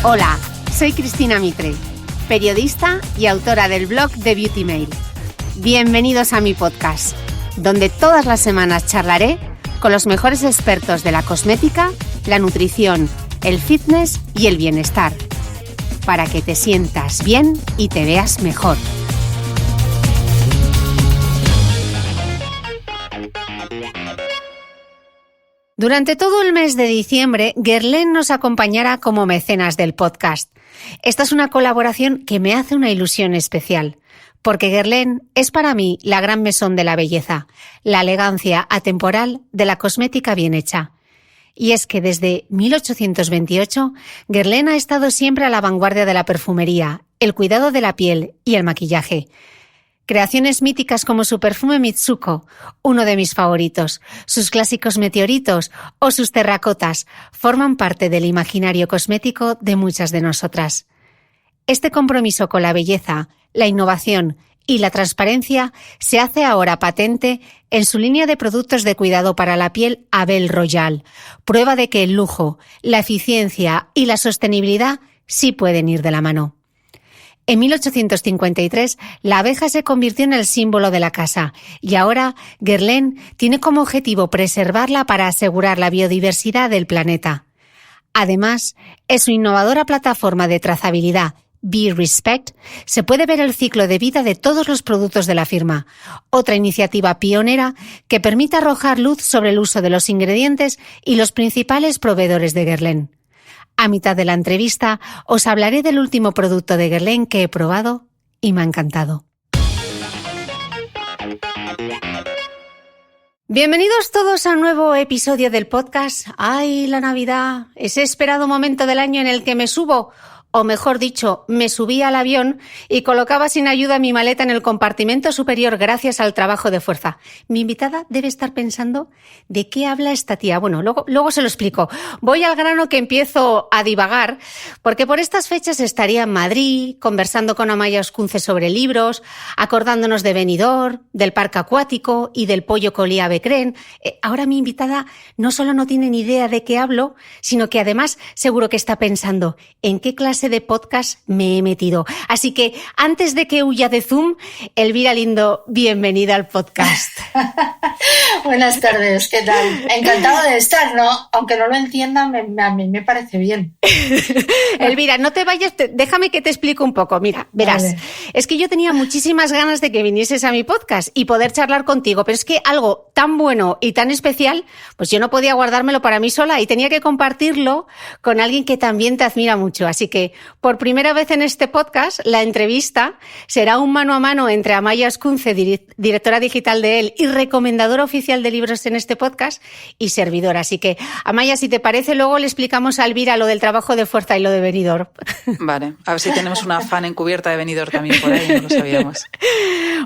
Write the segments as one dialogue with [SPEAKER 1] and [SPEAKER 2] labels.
[SPEAKER 1] Hola, soy Cristina Mitre, periodista y autora del blog de Beauty Mail. Bienvenidos a mi podcast, donde todas las semanas charlaré con los mejores expertos de la cosmética, la nutrición, el fitness y el bienestar, para que te sientas bien y te veas mejor. Durante todo el mes de diciembre, Guerlain nos acompañará como mecenas del podcast. Esta es una colaboración que me hace una ilusión especial, porque Guerlain es para mí la gran mesón de la belleza, la elegancia atemporal de la cosmética bien hecha. Y es que desde 1828, Guerlain ha estado siempre a la vanguardia de la perfumería, el cuidado de la piel y el maquillaje. Creaciones míticas como su perfume Mitsuko, uno de mis favoritos, sus clásicos meteoritos o sus terracotas forman parte del imaginario cosmético de muchas de nosotras. Este compromiso con la belleza, la innovación y la transparencia se hace ahora patente en su línea de productos de cuidado para la piel Abel Royal, prueba de que el lujo, la eficiencia y la sostenibilidad sí pueden ir de la mano. En 1853, la abeja se convirtió en el símbolo de la casa y ahora Guerlain tiene como objetivo preservarla para asegurar la biodiversidad del planeta. Además, en su innovadora plataforma de trazabilidad BeRespect se puede ver el ciclo de vida de todos los productos de la firma, otra iniciativa pionera que permite arrojar luz sobre el uso de los ingredientes y los principales proveedores de Guerlain. A mitad de la entrevista os hablaré del último producto de Guerlain que he probado y me ha encantado. Bienvenidos todos a un nuevo episodio del podcast. ¡Ay, la Navidad! Ese esperado momento del año en el que me subo, o mejor dicho, me subí al avión y colocaba sin ayuda mi maleta en el compartimento superior gracias al trabajo de fuerza. Mi invitada debe estar pensando ¿de qué habla esta tía? Bueno, luego se lo explico. Voy al grano que empiezo a divagar, porque por estas fechas estaría en Madrid, conversando con Amaia Ascunce sobre libros, acordándonos de Benidorm, del parque acuático y del pollo colía Becren. Ahora mi invitada no solo no tiene ni idea de qué hablo, sino que además seguro que está pensando ¿en qué clase de podcast me he metido? Así que antes de que huya de Zoom, Elvira Lindo, bienvenida al podcast.
[SPEAKER 2] Buenas tardes, ¿qué tal? Encantada de estar, ¿no? Aunque no lo entiendan, a mí me parece bien.
[SPEAKER 1] Elvira, no te vayas, déjame que te explique un poco. Mira, verás, vale. Es que yo tenía muchísimas ganas de que vinieses a mi podcast y poder charlar contigo, pero es que algo tan bueno y tan especial, pues yo no podía guardármelo para mí sola y tenía que compartirlo con alguien que también te admira mucho. Así que, por primera vez en este podcast, la entrevista será un mano a mano entre Amaia Ascunce, directora digital de él y recomendadora oficial de libros en este podcast, y servidora. Así que, Amaia, si te parece, luego le explicamos a Elvira lo del trabajo de fuerza y lo de Benidorm.
[SPEAKER 3] Vale, a ver si tenemos una fan encubierta de Benidorm también por ahí, no lo sabíamos.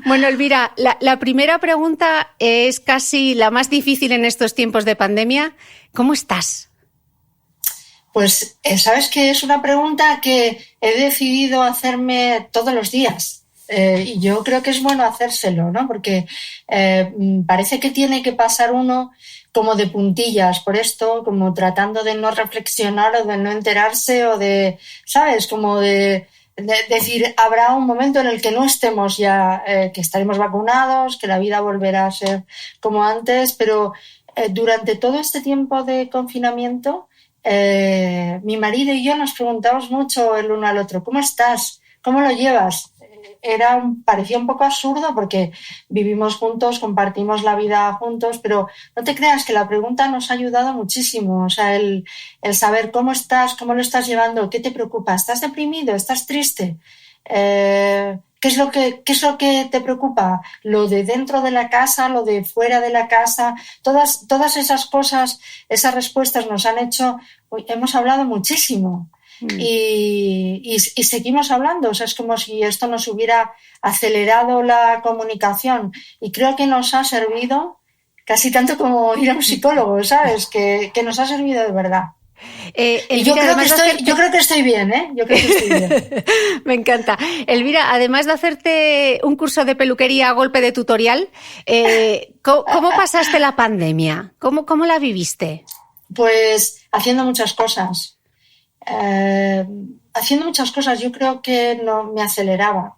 [SPEAKER 1] Bueno, Elvira, la primera pregunta es casi la más difícil en estos tiempos de pandemia. ¿Cómo estás?
[SPEAKER 2] Pues sabes que es una pregunta que he decidido hacerme todos los días. Y yo creo que es bueno hacérselo, ¿no? Porque parece que tiene que pasar uno como de puntillas por esto, como tratando de no reflexionar o de no enterarse o de, ¿sabes? Como de decir, habrá un momento en el que no estemos ya, que estaremos vacunados, que la vida volverá a ser como antes, pero durante todo este tiempo de confinamiento, mi marido y yo nos preguntamos mucho el uno al otro, ¿cómo estás? ¿Cómo lo llevas? Parecía un poco absurdo porque vivimos juntos, compartimos la vida juntos, pero no te creas que la pregunta nos ha ayudado muchísimo. O sea, el saber cómo estás, cómo lo estás llevando, qué te preocupa, ¿estás deprimido? ¿Estás triste? ¿Qué es lo que te preocupa? Lo de dentro de la casa, lo de fuera de la casa, todas esas cosas, esas respuestas nos han hecho, hemos hablado muchísimo. Y seguimos hablando, o sea, es como si esto nos hubiera acelerado la comunicación y creo que nos ha servido casi tanto como ir a un psicólogo, ¿sabes? Que nos ha servido de verdad. Y yo creo que estoy bien, ¿eh? Yo creo que estoy bien.
[SPEAKER 1] Me encanta. Elvira, además de hacerte un curso de peluquería a golpe de tutorial, ¿cómo pasaste la pandemia? ¿Cómo la viviste?
[SPEAKER 2] Pues haciendo muchas cosas. haciendo muchas cosas. Yo creo que no me aceleraba.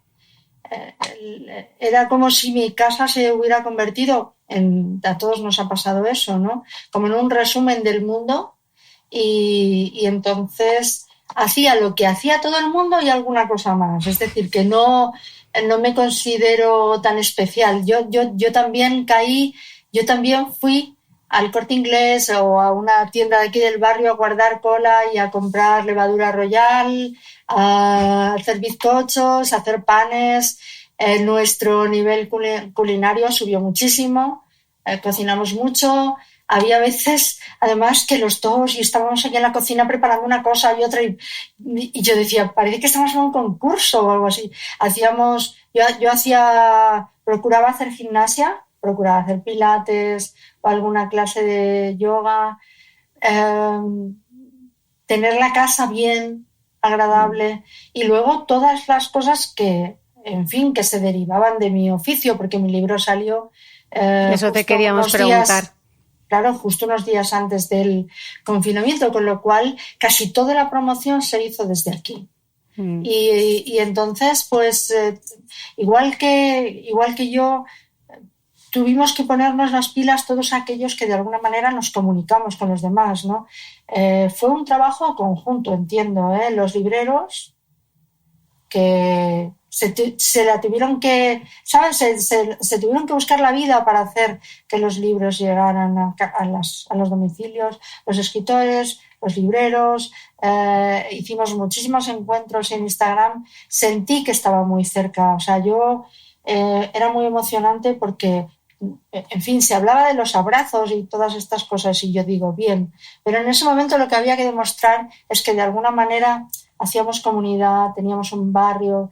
[SPEAKER 2] Era como si mi casa se hubiera convertido a todos nos ha pasado eso, ¿no? Como en un resumen del mundo y entonces hacía lo que hacía todo el mundo y alguna cosa más. Es decir, que no me considero tan especial. Yo también fui al Corte Inglés o a una tienda de aquí del barrio a guardar cola y a comprar levadura Royal, a hacer bizcochos, a hacer panes. Nuestro nivel culinario subió muchísimo, cocinamos mucho. Había veces, además, que los dos y estábamos aquí en la cocina preparando una cosa y otra y yo decía, parece que estamos en un concurso o algo así. Procuraba hacer gimnasia, procuraba hacer pilates o alguna clase de yoga, tener la casa bien, agradable y luego todas las cosas que se derivaban de mi oficio, porque mi libro salió
[SPEAKER 1] eso te queríamos preguntar.
[SPEAKER 2] Claro, justo unos días antes del confinamiento, con lo cual casi toda la promoción se hizo desde aquí. Y entonces, pues, igual que yo, tuvimos que ponernos las pilas todos aquellos que de alguna manera nos comunicamos con los demás, ¿no? Fue un trabajo conjunto, entiendo, ¿eh? Los libreros que se la tuvieron que, ¿sabes? Se tuvieron que buscar la vida para hacer que los libros llegaran a los domicilios, los escritores, los libreros. Hicimos muchísimos encuentros en Instagram. Sentí que estaba muy cerca. O sea, era muy emocionante porque, en fin, se hablaba de los abrazos y todas estas cosas y yo digo, bien, pero en ese momento lo que había que demostrar es que de alguna manera hacíamos comunidad, teníamos un barrio,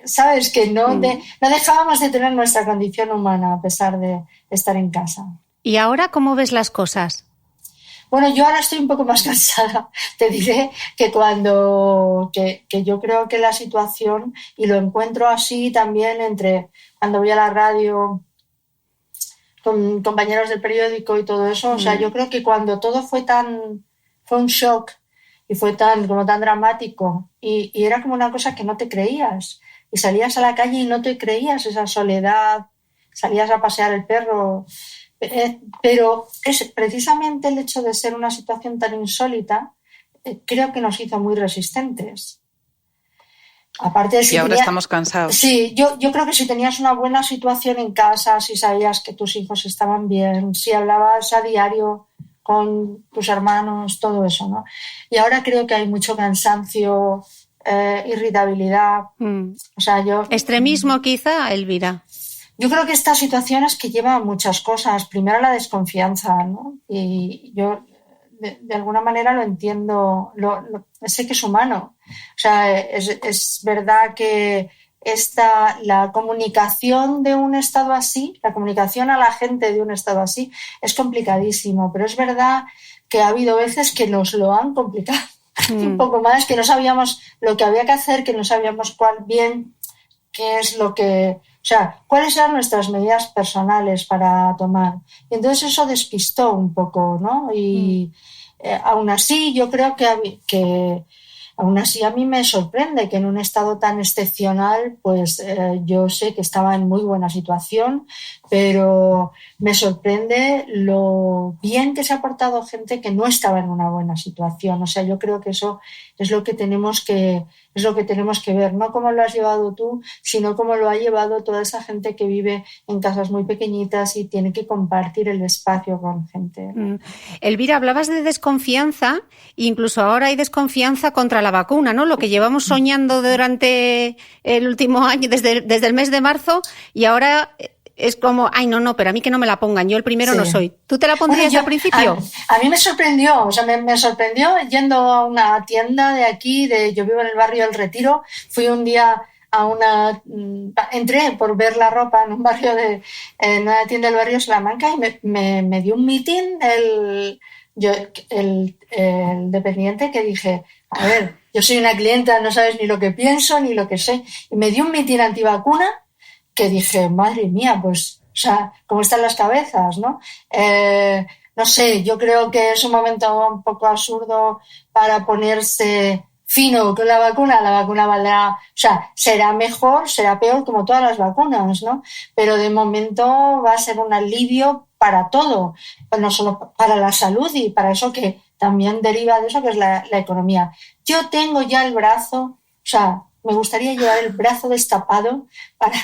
[SPEAKER 2] ¿sabes? Que no dejábamos de tener nuestra condición humana a pesar de estar en casa.
[SPEAKER 1] ¿Y ahora cómo ves las cosas?
[SPEAKER 2] Bueno, yo ahora estoy un poco más cansada. Te diré que que yo creo que la situación, y lo encuentro así también entre cuando voy a la radio con compañeros del periódico y todo eso, o sea, yo creo que cuando todo fue un shock y fue tan dramático y era como una cosa que no te creías y salías a la calle y no te creías esa soledad, salías a pasear el perro, pero es precisamente el hecho de ser una situación tan insólita, creo que nos hizo muy resistentes. Aparte de
[SPEAKER 3] y ahora estamos cansados.
[SPEAKER 2] Sí, yo creo que si tenías una buena situación en casa, si sabías que tus hijos estaban bien, si hablabas a diario con tus hermanos, todo eso, ¿no? Y ahora creo que hay mucho cansancio, irritabilidad. O sea,
[SPEAKER 1] ¿Extremismo quizá, Elvira?
[SPEAKER 2] Yo creo que esta situación es que lleva muchas cosas. Primero la desconfianza, ¿no? Y yo de alguna manera lo entiendo, sé que es humano. O sea, es verdad que la comunicación de un estado así, la comunicación a la gente de un estado así es complicadísimo, pero es verdad que ha habido veces que nos lo han complicado un poco más, que no sabíamos lo que había que hacer, que no sabíamos qué es lo que... O sea, cuáles eran nuestras medidas personales para tomar. Y entonces eso despistó un poco, ¿no? Y aún así yo creo que aún así a mí me sorprende que en un estado tan excepcional, pues yo sé que estaba en muy buena situación, pero me sorprende lo bien que se ha portado gente que no estaba en una buena situación. O sea, yo creo que eso es lo que tenemos que ver, no cómo lo has llevado tú, sino cómo lo ha llevado toda esa gente que vive en casas muy pequeñitas y tiene que compartir el espacio con gente.
[SPEAKER 1] Elvira, hablabas de desconfianza, incluso ahora hay desconfianza contra la vacuna, ¿no? Lo que llevamos soñando durante el último año, desde el mes de marzo, y ahora es como, ay, no, pero a mí que no me la pongan, yo el primero no soy. ¿Tú te la pondrías al principio?
[SPEAKER 2] A mí me sorprendió, o sea, me sorprendió yendo a una tienda de aquí, yo vivo en el barrio del Retiro, fui un día entré por ver la ropa en un barrio en una tienda del barrio Salamanca y me dio un meeting el dependiente que dije, a ver, yo soy una clienta, no sabes ni lo que pienso ni lo que sé, y me dio un meeting antivacuna que dije, madre mía, pues, o sea, ¿cómo están las cabezas, no? no sé, yo creo que es un momento un poco absurdo para ponerse fino con la vacuna. La vacuna valdrá, o sea, será mejor, será peor como todas las vacunas, ¿no? Pero de momento va a ser un alivio para todo, no solo para la salud y para eso que también deriva de eso que es la economía. Yo tengo ya el brazo, o sea, me gustaría llevar el brazo destapado para...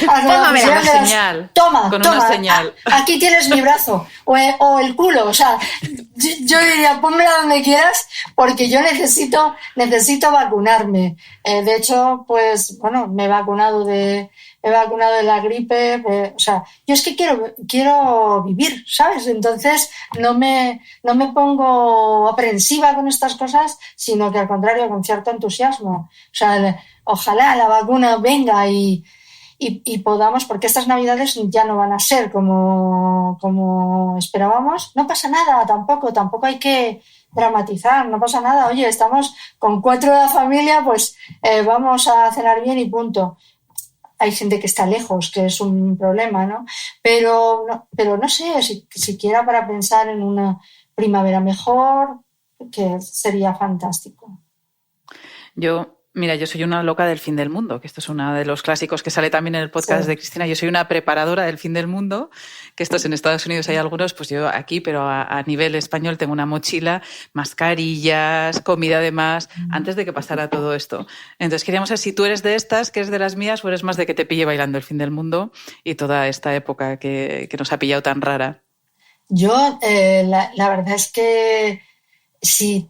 [SPEAKER 3] Póngame una señal.
[SPEAKER 2] Toma,
[SPEAKER 3] una señal.
[SPEAKER 2] Aquí tienes mi brazo. O el culo. O sea, yo diría, pónmela donde quieras porque yo necesito vacunarme. De hecho, pues, bueno, me he vacunado de la gripe. O sea, yo es que quiero vivir, ¿sabes? Entonces no me pongo aprensiva con estas cosas, sino que al contrario, con cierto entusiasmo. O sea, ojalá la vacuna venga y podamos, porque estas navidades ya no van a ser como esperábamos. No pasa nada, tampoco hay que dramatizar, no pasa nada. Oye, estamos con 4 de la familia, pues vamos a cenar bien y punto. Hay gente que está lejos, que es un problema, ¿no? Pero no sé, siquiera para pensar en una primavera mejor, que sería fantástico.
[SPEAKER 3] Mira, yo soy una loca del fin del mundo, que esto es uno de los clásicos que sale también en el podcast de Cristina. Yo soy una preparadora del fin del mundo, que estos en Estados Unidos hay algunos, pues yo aquí, pero a nivel español tengo una mochila, mascarillas, comida además, antes de que pasara todo esto. Entonces queríamos saber si tú eres de estas, que eres de las mías, o eres más de que te pille bailando el fin del mundo y toda esta época que nos ha pillado tan rara.
[SPEAKER 2] Yo, la verdad es que si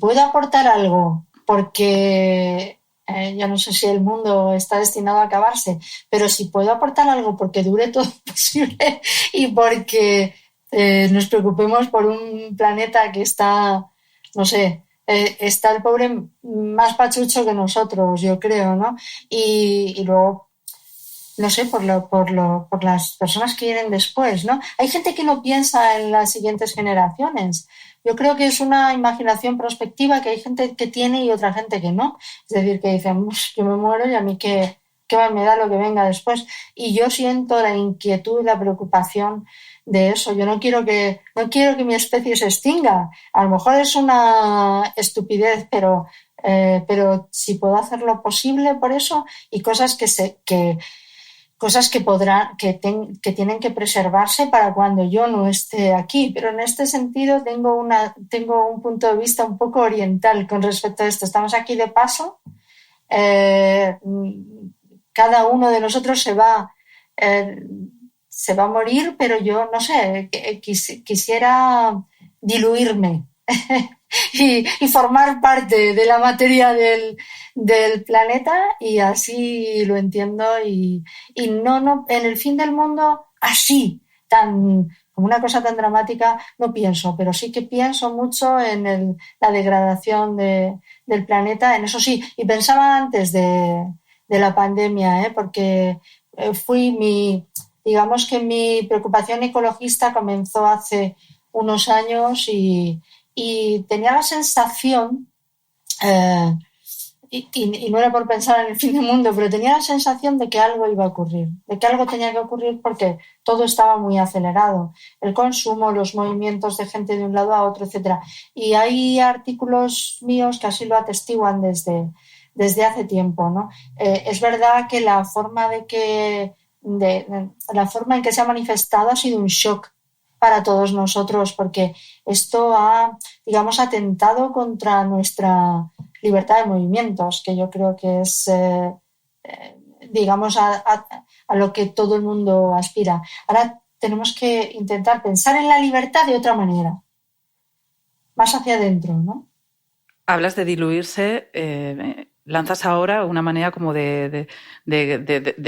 [SPEAKER 2] puedo aportar algo, porque yo no sé si el mundo está destinado a acabarse, pero si puedo aportar algo porque dure todo lo posible y porque nos preocupemos por un planeta que está, no sé, está el pobre más pachucho que nosotros, yo creo, ¿no? Y luego, no sé, por las personas que vienen después, ¿no? Hay gente que no piensa en las siguientes generaciones. Yo creo que es una imaginación prospectiva que hay gente que tiene y otra gente que no. Es decir, que dicen, yo me muero y a mí qué me da lo que venga después. Y yo siento la inquietud y la preocupación de eso. Yo no quiero que mi especie se extinga. A lo mejor es una estupidez, pero si puedo hacer lo posible por eso y cosas que tienen que preservarse para cuando yo no esté aquí. Pero en este sentido tengo un punto de vista un poco oriental con respecto a esto. Estamos aquí de paso. Cada uno de nosotros se va a morir, pero yo, no sé, quisiera diluirme y formar parte de la materia del planeta, y así lo entiendo, y no en el fin del mundo así, como una cosa tan dramática no pienso, pero sí que pienso mucho en la degradación del planeta, en eso sí, y pensaba antes de la pandemia, porque digamos que mi preocupación ecologista comenzó hace unos años y tenía la sensación, y no era por pensar en el fin del mundo, pero tenía la sensación de que algo iba a ocurrir, de que algo tenía que ocurrir porque todo estaba muy acelerado, el consumo, los movimientos de gente de un lado a otro, etcétera. Y hay artículos míos que así lo atestiguan desde hace tiempo, ¿no? Es verdad que la forma en que se ha manifestado ha sido un shock para todos nosotros, porque esto ha, digamos, atentado contra nuestra libertad de movimientos, que yo creo que es, digamos, a lo que todo el mundo aspira. Ahora tenemos que intentar pensar en la libertad de otra manera, más hacia adentro, ¿no?
[SPEAKER 3] Hablas de diluirse, lanzas ahora una manera como de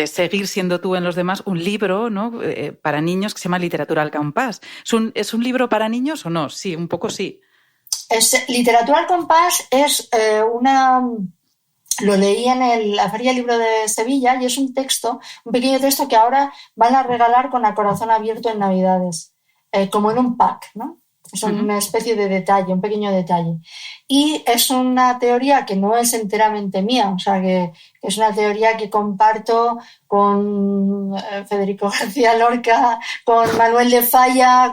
[SPEAKER 3] seguir siendo tú en los demás, un libro, ¿no? Para niños que se llama Literatura al compás. ¿Es un libro para niños o no? Sí, un poco sí.
[SPEAKER 2] Literatura al compás es lo leí en la Feria del Libro de Sevilla, y es un pequeño texto que ahora van a regalar con A Corazón Abierto en Navidades, como en un pack, ¿no? Es una especie de detalle, un pequeño detalle. Y es una teoría que no es enteramente mía, o sea, que es una teoría que comparto con Federico García Lorca, con Manuel de Falla,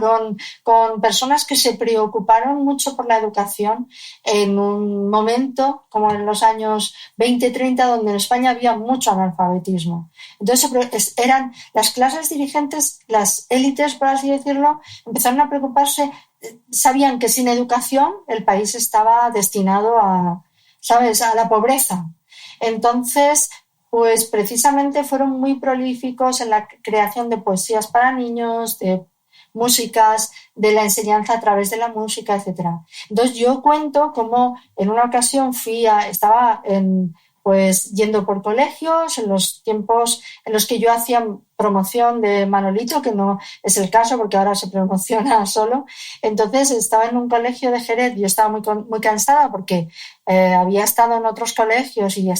[SPEAKER 2] con personas que se preocuparon mucho por la educación en un momento como en los años 20-30, donde en España había mucho analfabetismo. Entonces eran las clases dirigentes, las élites, por así decirlo, empezaron a preocuparse, sabían que sin educación el país estaba destinado a, ¿sabes?, a la pobreza. Entonces, pues precisamente fueron muy prolíficos en la creación de poesías para niños, de músicas, de la enseñanza a través de la música, etc. Entonces yo cuento cómo en una ocasión estaba yendo por colegios en los tiempos en los que yo hacía promoción de Manolito, que no es el caso porque ahora se promociona solo. Entonces estaba en un colegio de Jerez, yo estaba muy cansada porque había estado en otros colegios y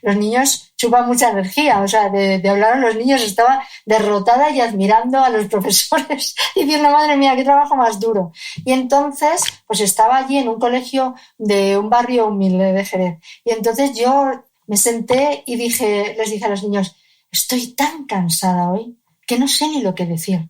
[SPEAKER 2] los niños chupan mucha energía, o sea, de hablar a los niños estaba derrotada y admirando a los profesores, diciendo, madre mía, qué trabajo más duro. Y entonces, pues estaba allí en un colegio de un barrio humilde de Jerez. Y entonces yo me senté y les dije a los niños, estoy tan cansada hoy que no sé ni lo que decir.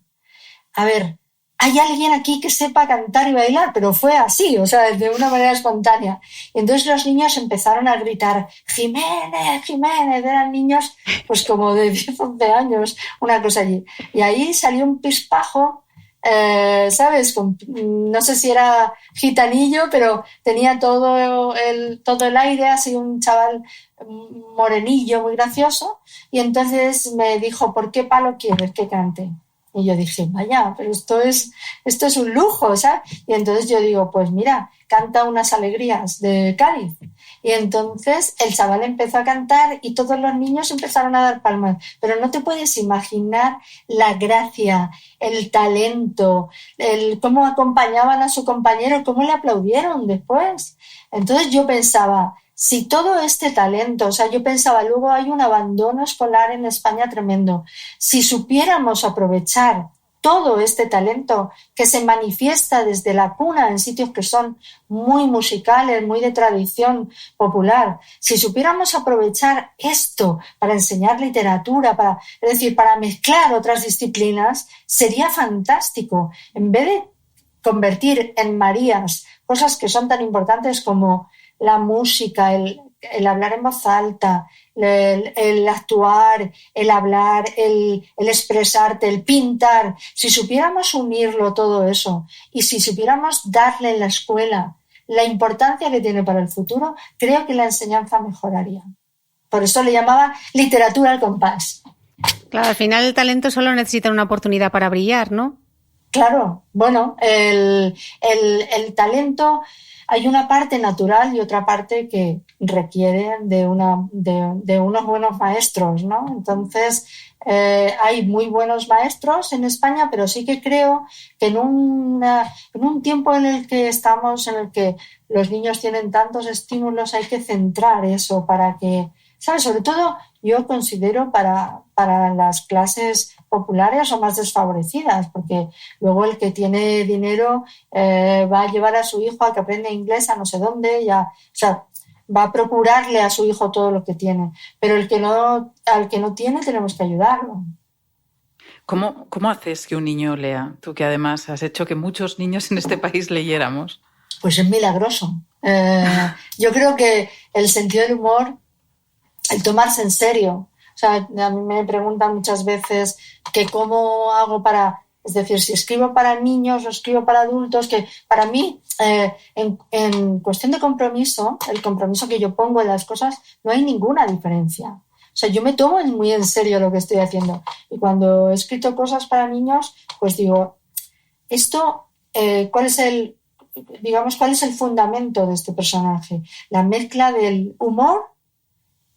[SPEAKER 2] A ver, ¿hay alguien aquí que sepa cantar y bailar? Pero fue así, o sea, de una manera espontánea. Y entonces los niños empezaron a gritar, Jiménez, Jiménez, eran niños pues como de 10, 11 años, una cosa allí. Y ahí salió un pispajo, ¿sabes? No sé si era gitanillo, pero tenía todo el aire, así un chaval morenillo, muy gracioso, y entonces me dijo, ¿por qué palo quieres que cante? Y yo dije, vaya, pero esto es un lujo, ¿sabes? Y entonces yo digo, pues mira, canta Unas alegrías de Cádiz. Y entonces el chaval empezó a cantar y todos los niños empezaron a dar palmas. Pero no te puedes imaginar la gracia, el talento, cómo acompañaban a su compañero, cómo le aplaudieron después. Entonces yo pensaba, si todo este talento, o sea, yo pensaba, luego hay un abandono escolar en España tremendo. Si supiéramos aprovechar todo este talento que se manifiesta desde la cuna en sitios que son muy musicales, muy de tradición popular, si supiéramos aprovechar esto para enseñar literatura, es decir, para mezclar otras disciplinas, sería fantástico. En vez de convertir en Marías cosas que son tan importantes como la música, el hablar en voz alta, el actuar, el hablar, el expresarte, el pintar. Si supiéramos unirlo todo eso y si supiéramos darle en la escuela la importancia que tiene para el futuro, creo que la enseñanza mejoraría. Por eso le llamaba literatura al compás.
[SPEAKER 1] Claro, al final el talento solo necesita una oportunidad para brillar, ¿no?
[SPEAKER 2] Claro, bueno, el talento, hay una parte natural y otra parte que requiere de unos buenos maestros, ¿no? Entonces, hay muy buenos maestros en España, pero sí que creo que en un tiempo en el que estamos, en el que los niños tienen tantos estímulos, hay que centrar eso para que, ¿sabes? Sobre todo, yo considero para las clases populares o más desfavorecidas, porque luego el que tiene dinero va a llevar a su hijo a que aprenda inglés a no sé dónde, o sea, va a procurarle a su hijo todo lo que tiene, pero al que no tiene tenemos que ayudarlo.
[SPEAKER 3] ¿Cómo haces que un niño lea? Tú que además has hecho que muchos niños en este país leyéramos.
[SPEAKER 2] Pues es milagroso. Yo creo que el sentido del humor, el tomarse en serio. O sea, a mí me preguntan muchas veces que cómo hago es decir, si escribo para niños o escribo para adultos, que para mí, en cuestión de compromiso, el compromiso que yo pongo en las cosas, no hay ninguna diferencia. O sea, yo me tomo muy en serio lo que estoy haciendo. Y cuando he escrito cosas para niños, pues digo, ¿cuál es el fundamento de este personaje? La mezcla del humor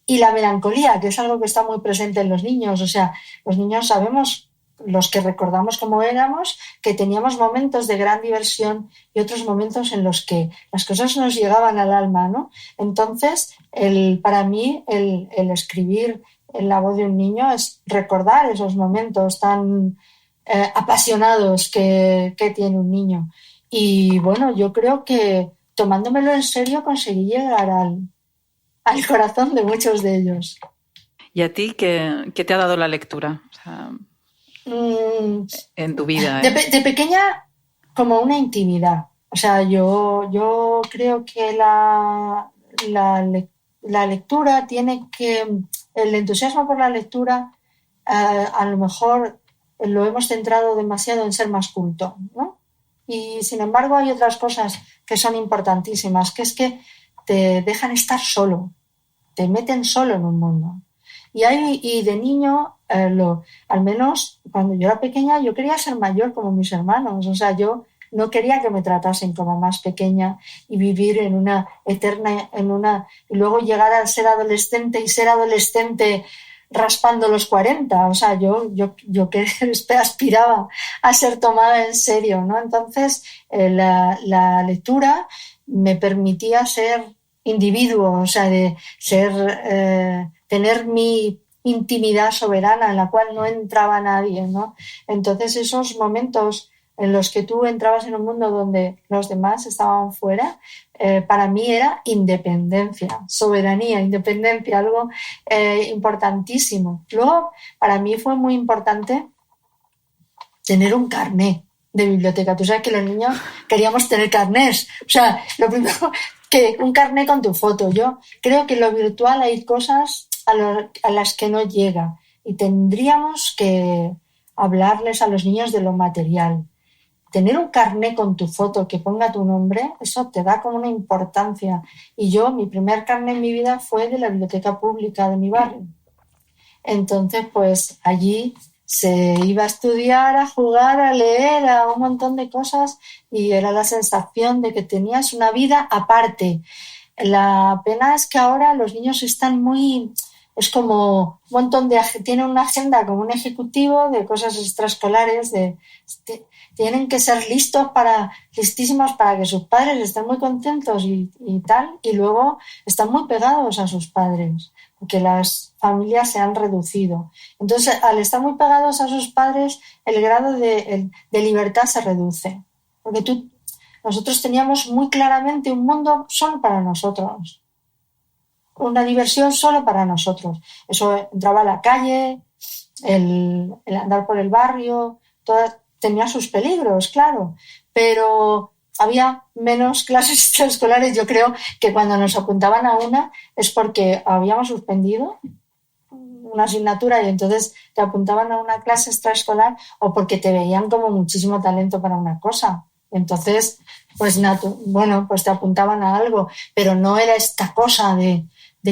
[SPEAKER 2] y la melancolía, que es algo que está muy presente en los niños. O sea, los niños sabemos, los que recordamos cómo éramos, que teníamos momentos de gran diversión y otros momentos en los que las cosas nos llegaban al alma, ¿no? Entonces, para mí, el escribir en la voz de un niño es recordar esos momentos tan apasionados que tiene un niño. Y bueno, yo creo que tomándomelo en serio conseguí llegar al corazón de muchos de ellos.
[SPEAKER 3] ¿Y a ti qué te ha dado la lectura? O sea, en tu vida.
[SPEAKER 2] De pequeña, como una intimidad. O sea, yo creo que la lectura tiene que... El entusiasmo por la lectura a lo mejor lo hemos centrado demasiado en ser más culto, ¿no? Y sin embargo hay otras cosas que son importantísimas, que es que te dejan estar solo, te meten solo en un mundo. Y de niño, al menos cuando yo era pequeña, yo quería ser mayor como mis hermanos. O sea, yo no quería que me tratasen como más pequeña y vivir en una eterna, y luego llegar a ser adolescente y ser adolescente raspando los 40. O sea, yo que aspiraba a ser tomada en serio, ¿no? Entonces, la lectura me permitía ser individuo, o sea, de ser, tener mi intimidad soberana en la cual no entraba nadie, ¿no? Entonces, esos momentos en los que tú entrabas en un mundo donde los demás estaban fuera, para mí era independencia, soberanía, independencia, algo importantísimo. Luego, para mí fue muy importante tener un carné de biblioteca. Tú sabes que los niños queríamos tener carnés. O sea, lo primero, que un carné con tu foto. Yo creo que en lo virtual hay cosas a las que no llega y tendríamos que hablarles a los niños de lo material. Tener un carné con tu foto que ponga tu nombre, eso te da como una importancia. Y mi primer carné en mi vida fue de la biblioteca pública de mi barrio. Entonces, pues allí se iba a estudiar, a jugar, a leer, a un montón de cosas y era la sensación de que tenías una vida aparte. La pena es que ahora los niños están es como un montón tienen una agenda como un ejecutivo de cosas extraescolares, tienen que ser listísimos para que sus padres estén muy contentos y tal, y luego están muy pegados a sus padres, porque las familias se han reducido. Entonces, al estar muy pegados a sus padres, el grado de libertad se reduce, porque nosotros teníamos muy claramente un mundo solo para nosotros, una diversión solo para nosotros. Eso entraba a la calle, el andar por el barrio, tenía sus peligros, claro, pero había menos clases extraescolares. Yo creo que cuando nos apuntaban a una es porque habíamos suspendido una asignatura y entonces te apuntaban a una clase extraescolar o porque te veían como muchísimo talento para una cosa. Entonces, pues te apuntaban a algo, pero no era esta cosa de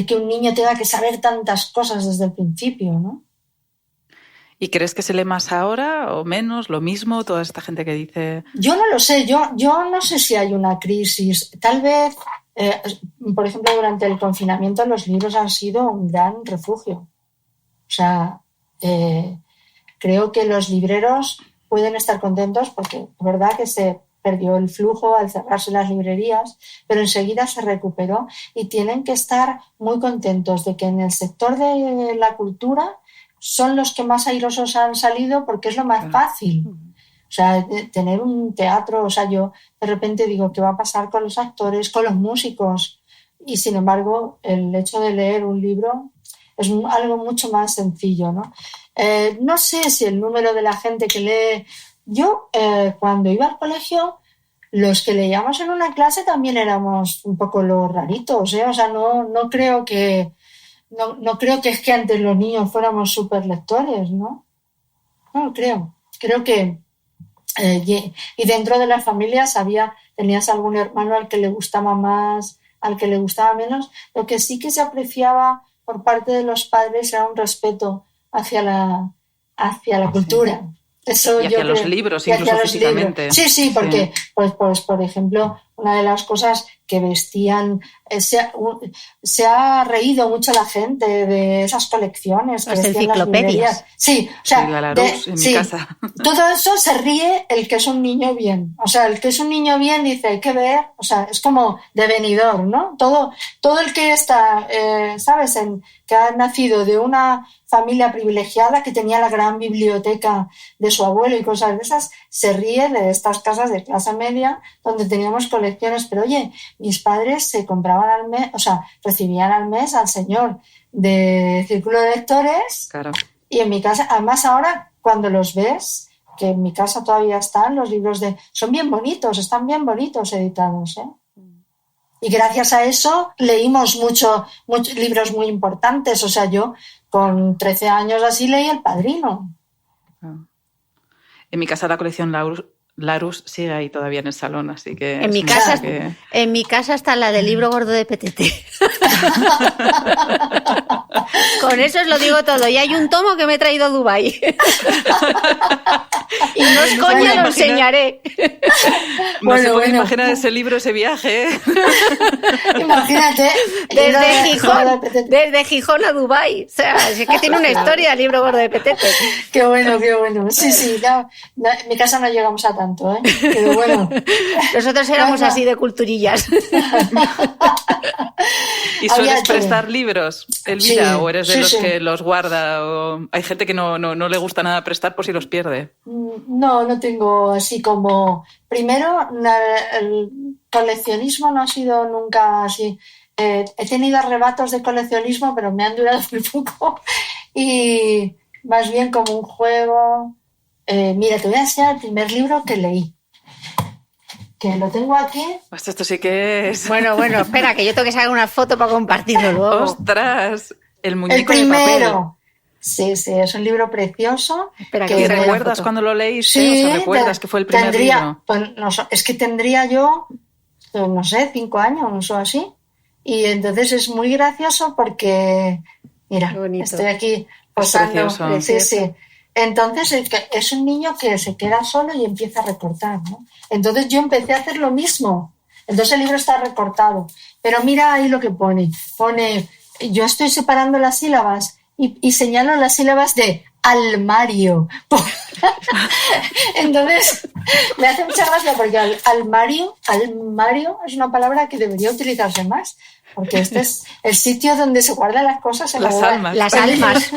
[SPEAKER 2] que un niño tenga que saber tantas cosas desde el principio, ¿no?
[SPEAKER 3] ¿Y crees que se lee más ahora o menos, lo mismo, toda esta gente que dice...?
[SPEAKER 2] Yo no lo sé, yo no sé si hay una crisis. Tal vez, por ejemplo, durante el confinamiento los libros han sido un gran refugio. O sea, creo que los libreros pueden estar contentos porque es verdad que se perdió el flujo al cerrarse las librerías, pero enseguida se recuperó y tienen que estar muy contentos de que en el sector de la cultura son los que más airosos han salido porque es lo más fácil. O sea, tener un teatro, o sea, yo de repente digo, ¿qué va a pasar con los actores, con los músicos? Y sin embargo, el hecho de leer un libro es algo mucho más sencillo, ¿no? No sé si el número de la gente que lee... Yo, cuando iba al colegio, los que leíamos en una clase también éramos un poco los raritos, ¿eh? O sea, no creo que... No creo que es que antes los niños fuéramos súper lectores, ¿no? No lo creo. Creo que... y dentro de las familias tenías algún hermano al que le gustaba más, al que le gustaba menos. Lo que sí que se apreciaba por parte de los padres era un respeto hacia la cultura. Eso
[SPEAKER 3] y hacia los libros, incluso físicamente.
[SPEAKER 2] Sí, porque, pues, por ejemplo, una de las cosas que vestían, se ha reído mucho la gente de esas colecciones que
[SPEAKER 1] las
[SPEAKER 2] vestían
[SPEAKER 1] enciclopedias.
[SPEAKER 2] Las librerías. Sí, o sea,
[SPEAKER 3] la Larousse en mi casa.
[SPEAKER 2] Todo eso se ríe el que es un niño bien. O sea, el que es un niño bien dice, hay que ver, o sea, es como devenidor, ¿no? Todo el que está, ¿sabes? Que ha nacido de una familia privilegiada que tenía la gran biblioteca de su abuelo y cosas de esas, se ríe de estas casas de clase media donde teníamos colecciones, pero oye, mis padres se compraban al mes, o sea, recibían al mes al señor de Círculo de Lectores.
[SPEAKER 3] Claro.
[SPEAKER 2] Y en mi casa, además ahora cuando los ves, que en mi casa todavía están los libros son bien bonitos, están bien bonitos editados, ¿eh? Y gracias a eso leímos muchos libros muy importantes. O sea, yo con 13 años así leí El Padrino.
[SPEAKER 3] En mi casa la colección Larus sigue ahí todavía en el salón, así que...
[SPEAKER 1] En mi casa está la del libro gordo de Petete. Con eso os lo digo todo. Y hay un tomo que me he traído a Dubái. Y no es coña, lo enseñaré.
[SPEAKER 3] No se puede imaginar ese libro, ese viaje.
[SPEAKER 2] Imagínate.
[SPEAKER 1] Desde Gijón a Dubái. O sea, es que tiene una historia el libro gordo de Petete.
[SPEAKER 2] Qué bueno, qué bueno. Sí, no, en mi casa no llegamos a tanto, ¿eh? Pero bueno.
[SPEAKER 1] Nosotros éramos así de culturillas.
[SPEAKER 3] ¿Y sueles prestar libros, Elvira? Sí, ¿o eres de los que los guarda? ¿O hay gente que no le gusta nada prestar por si los pierde?
[SPEAKER 2] No tengo así como... Primero, el coleccionismo no ha sido nunca así. He tenido arrebatos de coleccionismo, pero me han durado muy poco. Y más bien como un juego. Mira, te voy a enseñar el primer libro que leí. Que lo tengo aquí.
[SPEAKER 3] Esto sí que es...
[SPEAKER 1] Bueno, espera, que yo tengo que sacar una foto para compartirlo luego.
[SPEAKER 3] ¡Ostras! El muñeco
[SPEAKER 2] el primero.
[SPEAKER 3] de papel.
[SPEAKER 2] Sí, es un libro precioso.
[SPEAKER 3] Espera, ¿te recuerdas cuando lo leíste? Sí, ¿recuerdas que fue el primer libro?
[SPEAKER 2] Pues, no, es que tendría yo, no sé, 5 años o así. Y entonces es muy gracioso porque, mira, estoy aquí posando. Sí. Entonces es un niño que se queda solo y empieza a recortar, ¿no? Entonces yo empecé a hacer lo mismo. Entonces el libro está recortado. Pero mira ahí lo que pone. Yo estoy separando las sílabas y señalo las sílabas de armario. Entonces me hace mucha gracia porque armario es una palabra que debería utilizarse más. Porque este es el sitio donde se guardan las cosas.
[SPEAKER 3] Las almas.
[SPEAKER 1] Las almas.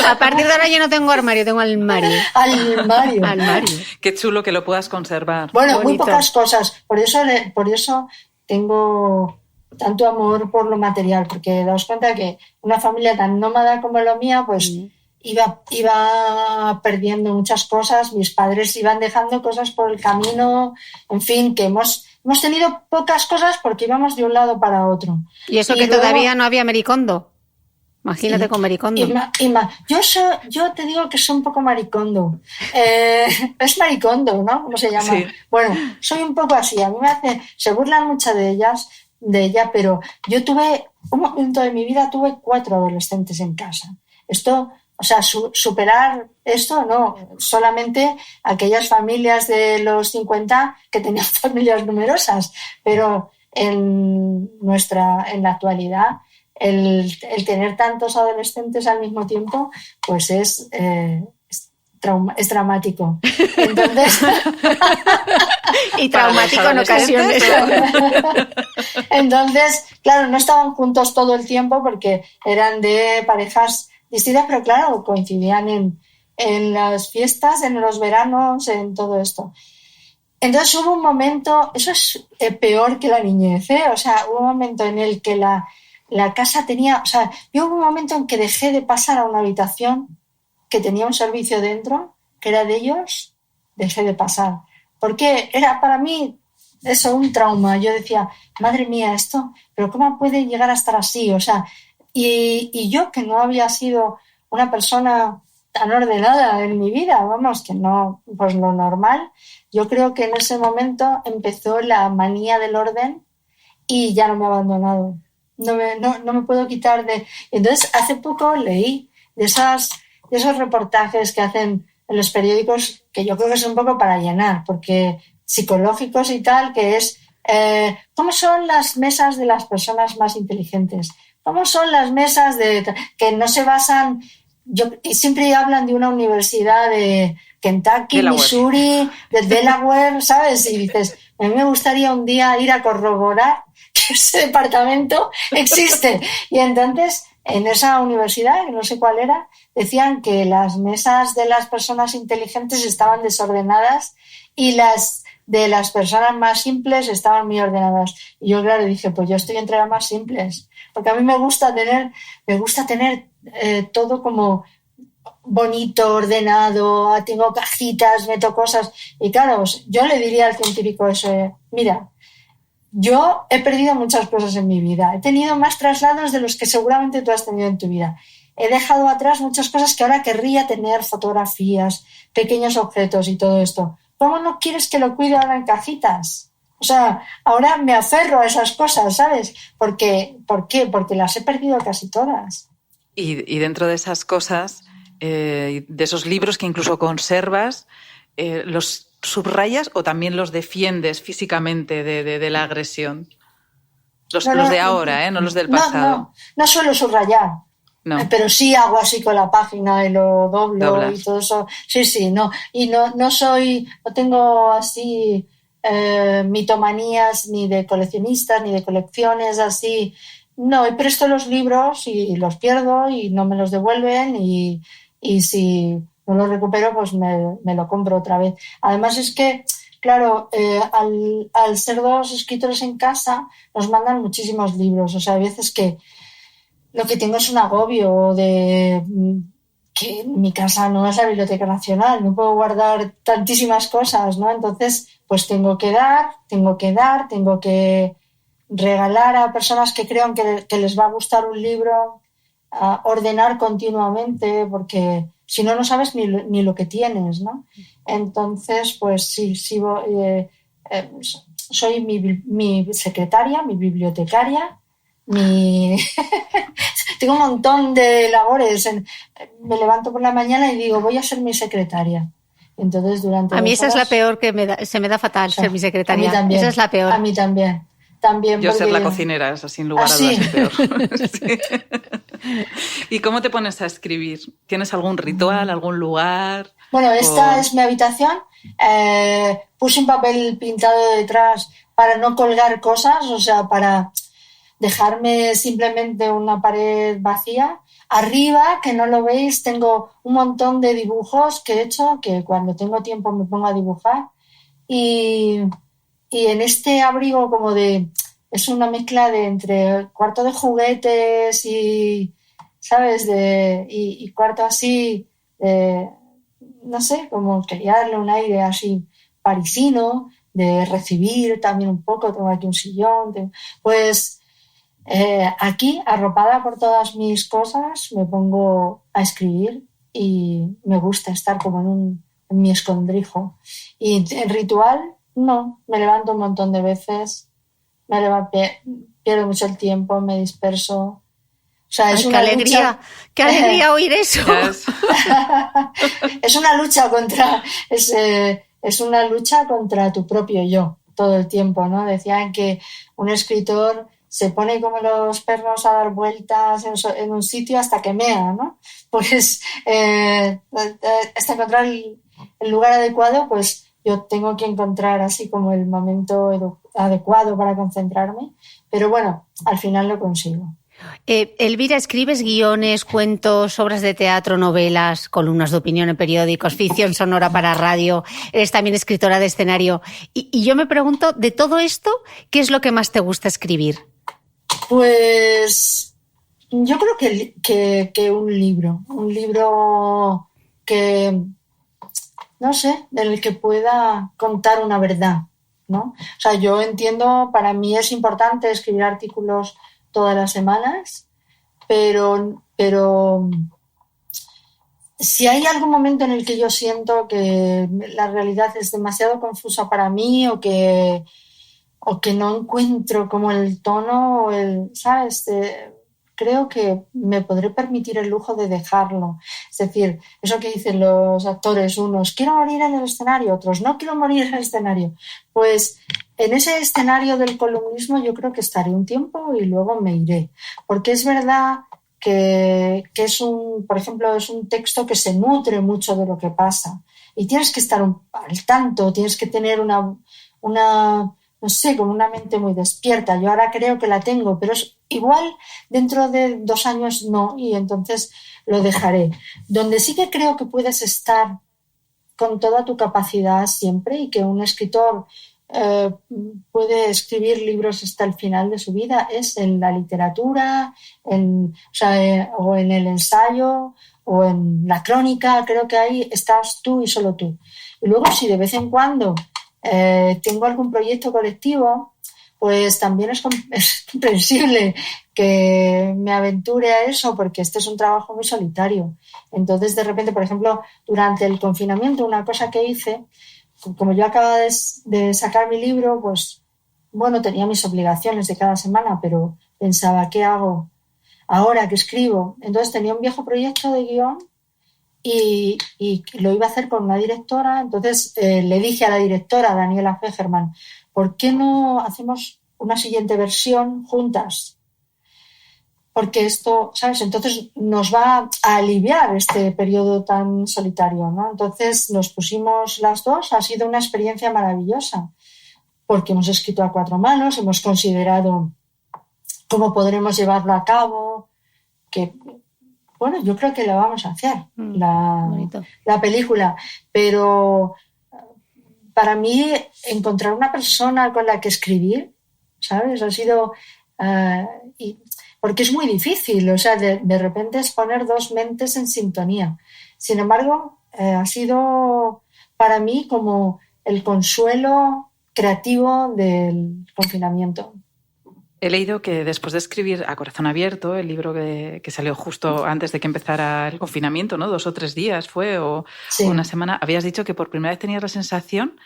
[SPEAKER 1] A partir de ahora yo no tengo armario, tengo armario.
[SPEAKER 2] Armario.
[SPEAKER 3] Qué chulo que lo puedas conservar.
[SPEAKER 2] Bueno, bonito. Muy pocas cosas. Por eso tengo tanto amor por lo material, porque daos cuenta que una familia tan nómada como la mía, pues iba perdiendo muchas cosas. Mis padres iban dejando cosas por el camino. En fin, que hemos tenido pocas cosas porque íbamos de un lado para otro.
[SPEAKER 1] Y eso que luego, todavía no había Maricondo. Imagínate con Maricondo.
[SPEAKER 2] Yo te digo que soy un poco Maricondo. Es Maricondo, ¿no? ¿Cómo se llama?
[SPEAKER 3] Sí.
[SPEAKER 2] Bueno, soy un poco así. A mí se burlan mucho de ella, pero yo tuve un momento de mi vida, tuve 4 adolescentes en casa. Esto... O sea, superar esto, no, solamente aquellas familias de los 50 que tenían familias numerosas, pero en la actualidad, el tener tantos adolescentes al mismo tiempo, pues es dramático. Entonces...
[SPEAKER 1] y traumático en ocasiones.
[SPEAKER 2] Entonces, claro, no estaban juntos todo el tiempo porque eran de parejas distintas, pero claro, coincidían en las fiestas, en los veranos, en todo esto. Entonces hubo un momento, eso es peor que la niñez, ¿eh? O sea, hubo un momento en el que la casa tenía, o sea, yo hubo un momento en que dejé de pasar a una habitación que tenía un servicio dentro, que era de ellos, dejé de pasar. Porque era para mí eso, un trauma. Yo decía, madre mía, esto, pero ¿cómo puede llegar a estar así? O sea, y yo que no había sido una persona tan ordenada en mi vida, vamos, que no, pues lo normal, yo creo que en ese momento empezó la manía del orden y ya no me ha abandonado. No me puedo quitar de... Entonces, hace poco leí de esos reportajes que hacen en los periódicos, que yo creo que es un poco para llenar, porque psicológicos y tal, que es ¿cómo son las mesas de las personas más inteligentes? ¿Cómo son las mesas que no se basan... siempre hablan de una universidad de Kentucky, Delaware. Missouri, de Delaware, ¿sabes? Y dices, a mí me gustaría un día ir a corroborar que ese departamento existe. Y entonces, en esa universidad, que no sé cuál era, decían que las mesas de las personas inteligentes estaban desordenadas y las de las personas más simples estaban muy ordenadas. Y yo, claro, dije, pues yo estoy entre las más simples. Porque a mí me gusta tener todo como bonito, ordenado, tengo cajitas, meto cosas. Y claro, yo le diría al científico eso, mira, yo he perdido muchas cosas en mi vida. He tenido más traslados de los que seguramente tú has tenido en tu vida. He dejado atrás muchas cosas que ahora querría tener, fotografías, pequeños objetos y todo esto. ¿Cómo no quieres que lo cuide ahora en cajitas? O sea, ahora me aferro a esas cosas, ¿sabes? ¿Por qué? Porque las he perdido casi todas.
[SPEAKER 3] Y dentro de esas cosas, de esos libros que incluso conservas, ¿los subrayas o también los defiendes físicamente de la agresión? Los de ahora, no los del pasado.
[SPEAKER 2] No suelo subrayar. No. Pero sí hago así con la página y lo doblo y todo eso. Sí, no. Y no tengo así mitomanías ni de coleccionistas ni de colecciones así. No, y presto los libros y los pierdo y no me los devuelven y si no los recupero pues me lo compro otra vez. Además es que, claro, al ser dos escritores en casa nos mandan muchísimos libros. O sea, hay veces que lo que tengo es un agobio de que mi casa no es la Biblioteca Nacional, no puedo guardar tantísimas cosas, ¿no? Entonces, pues tengo que regalar a personas que crean que les va a gustar un libro, ordenar continuamente, porque si no, no sabes ni lo que tienes, ¿no? Entonces, pues sí, soy mi secretaria, mi bibliotecaria, tengo un montón de labores. Me levanto por la mañana y digo, voy a ser mi secretaria. Entonces, durante
[SPEAKER 1] a mí esa es la peor se me da fatal, ser mi secretaria.
[SPEAKER 2] A mí también,
[SPEAKER 1] esa es la peor.
[SPEAKER 2] A mí también.
[SPEAKER 3] Yo ser la cocinera, es sin lugar a dudas peor. Sí. ¿Y cómo te pones a escribir? ¿Tienes algún ritual, algún lugar?
[SPEAKER 2] Bueno, esta es mi habitación. Puse un papel pintado detrás para no colgar cosas, o sea, para dejarme simplemente una pared vacía. Arriba, que no lo veis, tengo un montón de dibujos que he hecho, que cuando tengo tiempo me pongo a dibujar. Y en este abrigo es una mezcla entre cuarto de juguetes y, ¿sabes? Y cuarto así, no sé, como quería darle un aire así parisino, de recibir también un poco, tengo aquí un sillón, pues aquí, arropada por todas mis cosas, me pongo a escribir y me gusta estar como en mi escondrijo. Y en ritual, no, me levanto un montón de veces, pierdo mucho el tiempo, me disperso. O sea, es una lucha.
[SPEAKER 1] ¡Qué alegría oír eso!
[SPEAKER 2] Es una lucha es una lucha contra tu propio yo todo el tiempo, ¿no? Decían que un escritor se pone como los perros a dar vueltas en un sitio hasta que mea, ¿no? Pues hasta encontrar el lugar adecuado, pues yo tengo que encontrar así como el momento adecuado para concentrarme, pero bueno, al final lo consigo.
[SPEAKER 1] Elvira, escribes guiones, cuentos, obras de teatro, novelas, columnas de opinión en periódicos, ficción sonora para radio, eres también escritora de escenario. Y yo me pregunto, de todo esto, ¿qué es lo que más te gusta escribir?
[SPEAKER 2] Pues yo creo que un libro que, no sé, del que pueda contar una verdad, ¿no? O sea, yo entiendo, para mí es importante escribir artículos todas las semanas, pero si hay algún momento en el que yo siento que la realidad es demasiado confusa para mí o que no encuentro como el tono, ¿sabes? Creo que me podré permitir el lujo de dejarlo. Es decir, eso que dicen los actores, unos quiero morir en el escenario, otros no quiero morir en el escenario. Pues en ese escenario del columnismo yo creo que estaré un tiempo y luego me iré. Porque es verdad que por ejemplo, es un texto que se nutre mucho de lo que pasa. Y tienes que estar al tanto, tienes que tener una no sé, como una mente muy despierta. Yo ahora creo que la tengo, pero es igual dentro de 2 años no, y entonces lo dejaré. Donde sí que creo que puedes estar con toda tu capacidad siempre y que un escritor puede escribir libros hasta el final de su vida es en la literatura, o en el ensayo o en la crónica. Creo que ahí estás tú y solo tú. Y luego, si de vez en cuando tengo algún proyecto colectivo, pues también es comprensible que me aventure a eso, porque este es un trabajo muy solitario. Entonces, de repente, por ejemplo, durante el confinamiento, una cosa que hice, como yo acababa de sacar mi libro, pues bueno, tenía mis obligaciones de cada semana, pero pensaba, ¿qué hago ahora que escribo? Entonces tenía un viejo proyecto de guión y lo iba a hacer con una directora. Entonces le dije a la directora, Daniela Fegerman, ¿por qué no hacemos una siguiente versión juntas? Porque esto, ¿sabes? Entonces nos va a aliviar este periodo tan solitario, ¿no? Entonces nos pusimos las dos. Ha sido una experiencia maravillosa porque hemos escrito a 4 manos, hemos considerado cómo podremos llevarlo a cabo, que, bueno, yo creo que lo vamos a hacer, la película. Pero para mí encontrar una persona con la que escribir, ¿sabes? Ha sido... porque es muy difícil, o sea, de repente es poner dos mentes en sintonía. Sin embargo, ha sido para mí como el consuelo creativo del confinamiento.
[SPEAKER 3] He leído que después de escribir A Corazón Abierto, el libro que salió justo antes de que empezara el confinamiento, ¿no? 2 o 3 días fue, o una semana, habías dicho que por primera vez tenías la sensación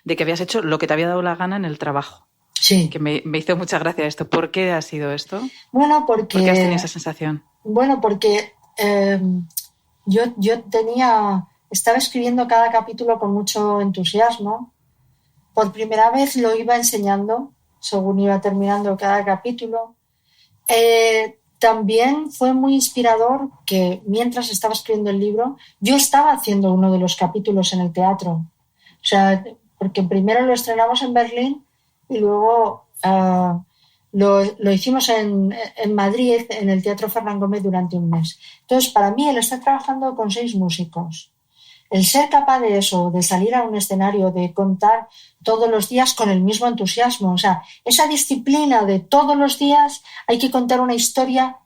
[SPEAKER 3] de que habías hecho lo que te había dado la gana en el trabajo.
[SPEAKER 2] Sí.
[SPEAKER 3] Que me hizo mucha gracia esto. ¿Por qué ha sido esto?
[SPEAKER 2] Bueno,
[SPEAKER 3] ¿Por qué has tenido esa sensación?
[SPEAKER 2] Bueno, porque yo estaba escribiendo cada capítulo con mucho entusiasmo. Por primera vez lo iba enseñando según iba terminando cada capítulo. También fue muy inspirador que mientras estaba escribiendo el libro, yo estaba haciendo uno de los capítulos en el teatro. O sea, porque primero lo estrenamos en Berlín y luego lo hicimos en Madrid, en el Teatro Fernán Gómez, durante un mes. Entonces, para mí, el estar trabajando con 6 músicos, el ser capaz de eso, de salir a un escenario, de contar todos los días con el mismo entusiasmo, o sea, esa disciplina de todos los días hay que contar una historia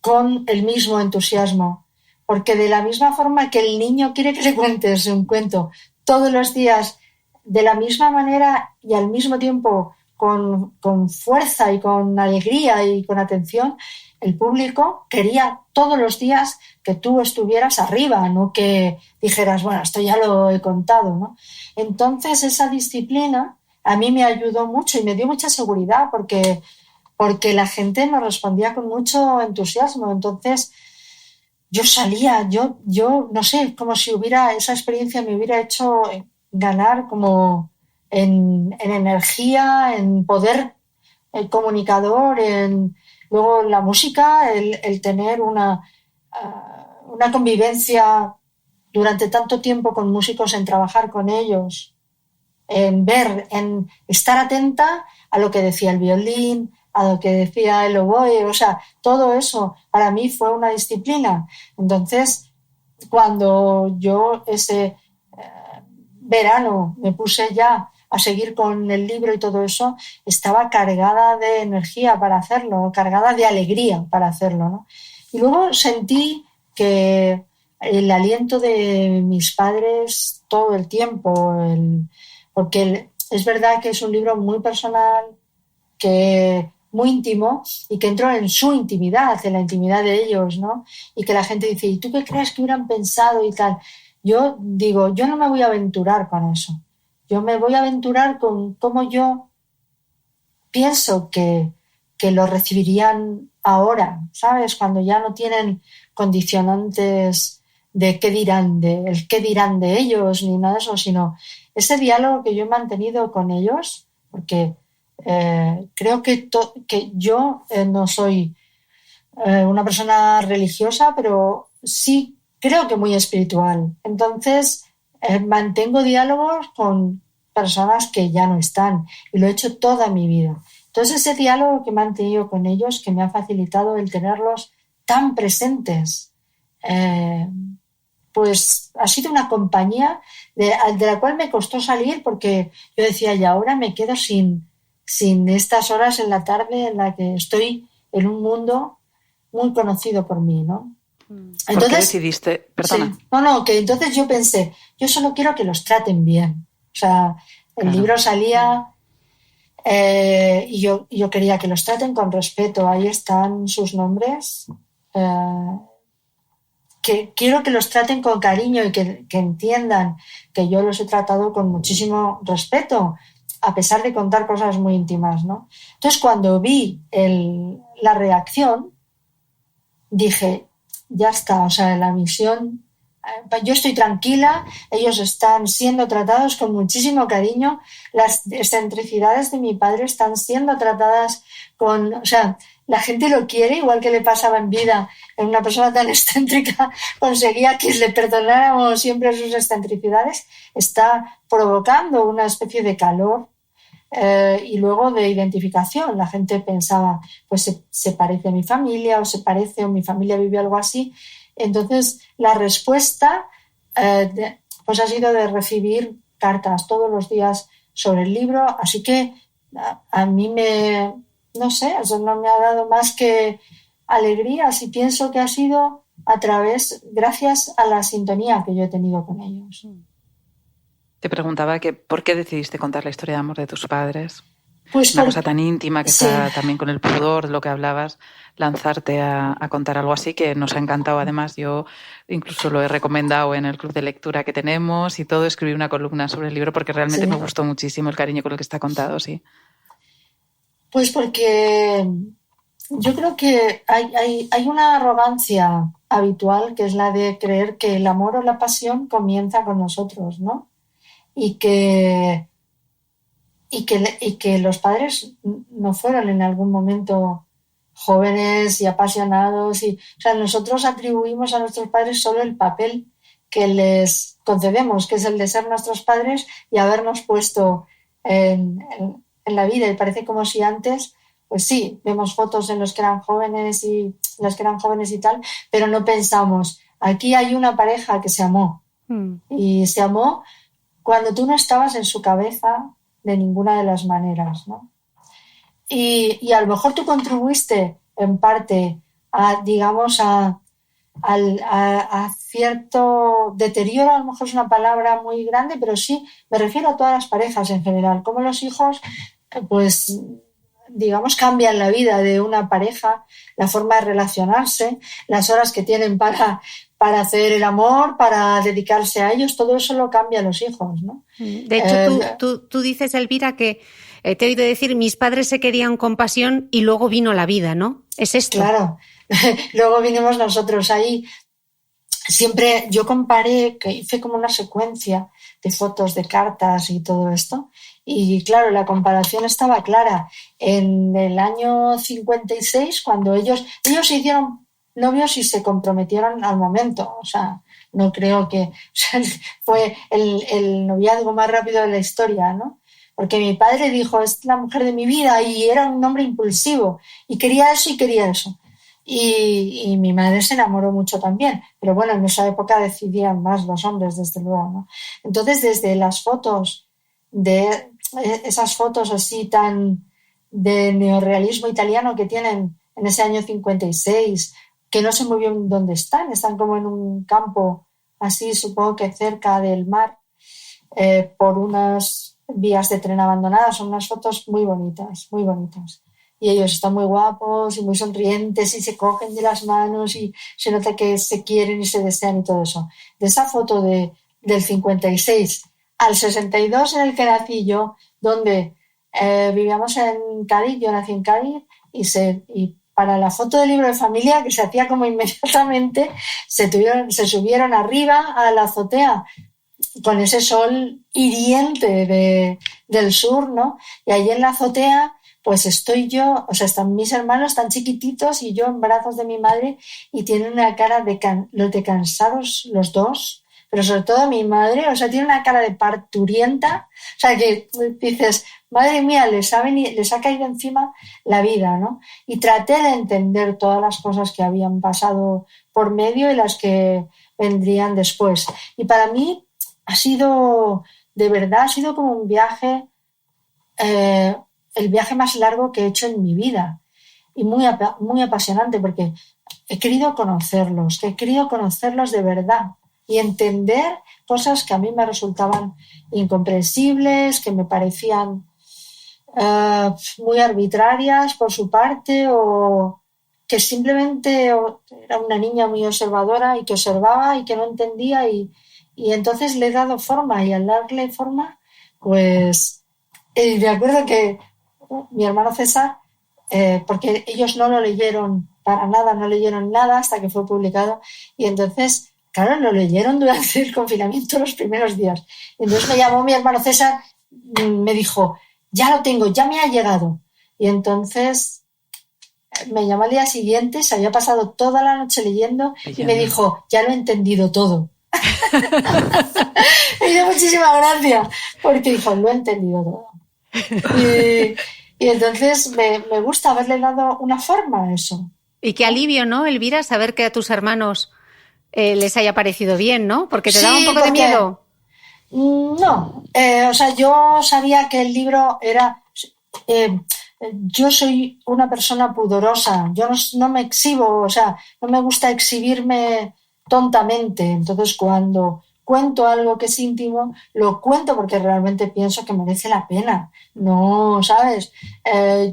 [SPEAKER 2] con el mismo entusiasmo, porque de la misma forma que el niño quiere que le cuentes un cuento todos los días de la misma manera y al mismo tiempo con fuerza y con alegría y con atención, el público quería todos los días que tú estuvieras arriba, no que dijeras, bueno, esto ya lo he contado, ¿no? Entonces esa disciplina a mí me ayudó mucho y me dio mucha seguridad porque la gente me respondía con mucho entusiasmo. Entonces yo salía, yo no sé, como si esa experiencia me hubiera hecho ganar como en energía, en poder comunicador, luego la música, el tener una convivencia durante tanto tiempo con músicos, en trabajar con ellos, en estar atenta a lo que decía el violín, a lo que decía el oboe, o sea, todo eso para mí fue una disciplina. Entonces, cuando yo ese verano me puse ya a seguir con el libro y todo eso, estaba cargada de energía para hacerlo, cargada de alegría para hacerlo, ¿no? Y luego sentí que el aliento de mis padres todo el tiempo, porque es verdad que es un libro muy personal, muy íntimo, y que entró en su intimidad, en la intimidad de ellos, ¿no? Y que la gente dice, ¿y tú qué crees que hubieran pensado y tal? Yo digo, yo no me voy a aventurar con eso. Yo me voy a aventurar con cómo yo pienso que lo recibirían ahora, ¿sabes? Cuando ya no tienen condicionantes de el qué dirán de ellos ni nada de eso, sino ese diálogo que yo he mantenido con ellos, porque creo que yo no soy una persona religiosa, pero sí creo que muy espiritual. Entonces, mantengo diálogos con personas que ya no están y lo he hecho toda mi vida. Entonces, ese diálogo que he mantenido con ellos, que me ha facilitado el tenerlos tan presentes, pues ha sido una compañía de la cual me costó salir, porque yo decía, y ahora me quedo sin estas horas en la tarde en la que estoy en un mundo muy conocido por mí, ¿no?
[SPEAKER 3] Entonces, ¿por qué decidiste? Perdona.
[SPEAKER 2] Sí, que entonces yo pensé, yo solo quiero que los traten bien. O sea, el libro salía y yo quería que los traten con respeto. Ahí están sus nombres. Que quiero que los traten con cariño y que entiendan que yo los he tratado con muchísimo respeto, a pesar de contar cosas muy íntimas, ¿no? Entonces, cuando vi la reacción, dije, ya está, o sea, la misión, yo estoy tranquila, ellos están siendo tratados con muchísimo cariño, las excentricidades de mi padre están siendo tratadas o sea, la gente lo quiere, igual que le pasaba en vida. En una persona tan excéntrica conseguía que le perdonáramos siempre sus excentricidades. Está provocando una especie de calor y luego de identificación. La gente pensaba, pues se parece a mi familia, o mi familia vivió algo así. Entonces, la respuesta pues ha sido de recibir cartas todos los días sobre el libro. Así que a mí no sé, eso no me ha dado más que alegrías, y pienso que ha sido gracias a la sintonía que yo he tenido con ellos.
[SPEAKER 3] Te preguntaba por qué decidiste contar la historia de amor de tus padres.
[SPEAKER 2] Pues
[SPEAKER 3] una cosa tan íntima que
[SPEAKER 2] sí.
[SPEAKER 3] está también con el pudor, lo que hablabas, lanzarte a contar algo así que nos ha encantado. Además, yo incluso lo he recomendado en el club de lectura que tenemos y todo, escribí una columna sobre el libro porque realmente me gustó muchísimo el cariño con el que está contado, sí.
[SPEAKER 2] Pues porque yo creo que hay una arrogancia habitual, que es la de creer que el amor o la pasión comienza con nosotros, ¿no? Y que los padres no fueron en algún momento jóvenes y apasionados. O sea, nosotros atribuimos a nuestros padres solo el papel que les concedemos, que es el de ser nuestros padres y habernos puesto en la vida. Y parece como si antes, pues sí, vemos fotos en los que eran jóvenes y tal, pero no pensamos, aquí hay una pareja que se amó. Y se amó cuando tú no estabas en su cabeza de ninguna de las maneras, ¿no? Y a lo mejor tú contribuiste en parte a cierto deterioro. A lo mejor es una palabra muy grande, pero sí, me refiero a todas las parejas en general, como los hijos, pues cambian la vida de una pareja, la forma de relacionarse, las horas que tienen para hacer el amor, para dedicarse a ellos, todo eso lo cambian los hijos, ¿no?
[SPEAKER 1] De hecho, tú dices, Elvira, que te he oído decir, mis padres se querían con pasión y luego vino la vida, ¿no? ¿Es esto?
[SPEAKER 2] Claro, luego vinimos nosotros ahí. Siempre yo comparé, que hice como una secuencia de fotos, de cartas y todo esto, y claro, la comparación estaba clara. En el año 56, cuando ellos se hicieron novios y se comprometieron al momento, o sea, no creo que fue el noviazgo más rápido de la historia, ¿no? Porque mi padre dijo, es la mujer de mi vida, y era un hombre impulsivo y quería eso y quería eso. Y mi madre se enamoró mucho también, pero bueno, en esa época decidían más los hombres, desde luego, ¿no? Entonces, desde las fotos, esas fotos así tan de neorrealismo italiano que tienen en ese año 56, que no sé muy bien dónde están como en un campo así, supongo que cerca del mar, por unas vías de tren abandonadas. Son unas fotos muy bonitas, muy bonitas. Y ellos están muy guapos y muy sonrientes y se cogen de las manos y se nota que se quieren y se desean y todo eso. De esa foto del 56 al 62 en el que nací yo, donde vivíamos en Cádiz, yo nací en Cádiz, y para la foto del libro de familia, que se hacía como inmediatamente, se subieron arriba a la azotea con ese sol hiriente del sur, ¿no? Y allí en la azotea pues estoy yo, o sea, están mis hermanos tan chiquititos y yo en brazos de mi madre, y tienen una cara de cansados los dos, pero sobre todo mi madre, o sea, tiene una cara de parturienta, o sea, que dices, madre mía, les ha caído encima la vida, ¿no? Y traté de entender todas las cosas que habían pasado por medio y las que vendrían después. Y para mí ha sido, de verdad, ha sido como un viaje, el viaje más largo que he hecho en mi vida y muy apasionante, porque he querido conocerlos de verdad y entender cosas que a mí me resultaban incomprensibles, que me parecían muy arbitrarias por su parte, o que simplemente era una niña muy observadora y que observaba y que no entendía, y entonces le he dado forma, y al darle forma, pues me acuerdo que mi hermano César, porque ellos no lo leyeron para nada, no leyeron nada hasta que fue publicado, y entonces, claro, lo leyeron durante el confinamiento los primeros días. Y entonces me llamó mi hermano César, me dijo, ya lo tengo, ya me ha llegado. Y entonces me llamó al día siguiente, se había pasado toda la noche leyendo y me dijo, ya lo he entendido todo. Me dio muchísima gracia, porque dijo, lo he entendido todo. Y entonces me gusta haberle dado una forma a eso.
[SPEAKER 1] Y qué alivio, ¿no, Elvira? Saber que a tus hermanos les haya parecido bien, ¿no? Porque te daba un poco de miedo.
[SPEAKER 2] No, o sea, yo sabía que el libro era... yo soy una persona pudorosa, yo no me exhibo, o sea, no me gusta exhibirme tontamente. Entonces, cuando cuento algo que es íntimo, lo cuento porque realmente pienso que merece la pena. No, ¿sabes?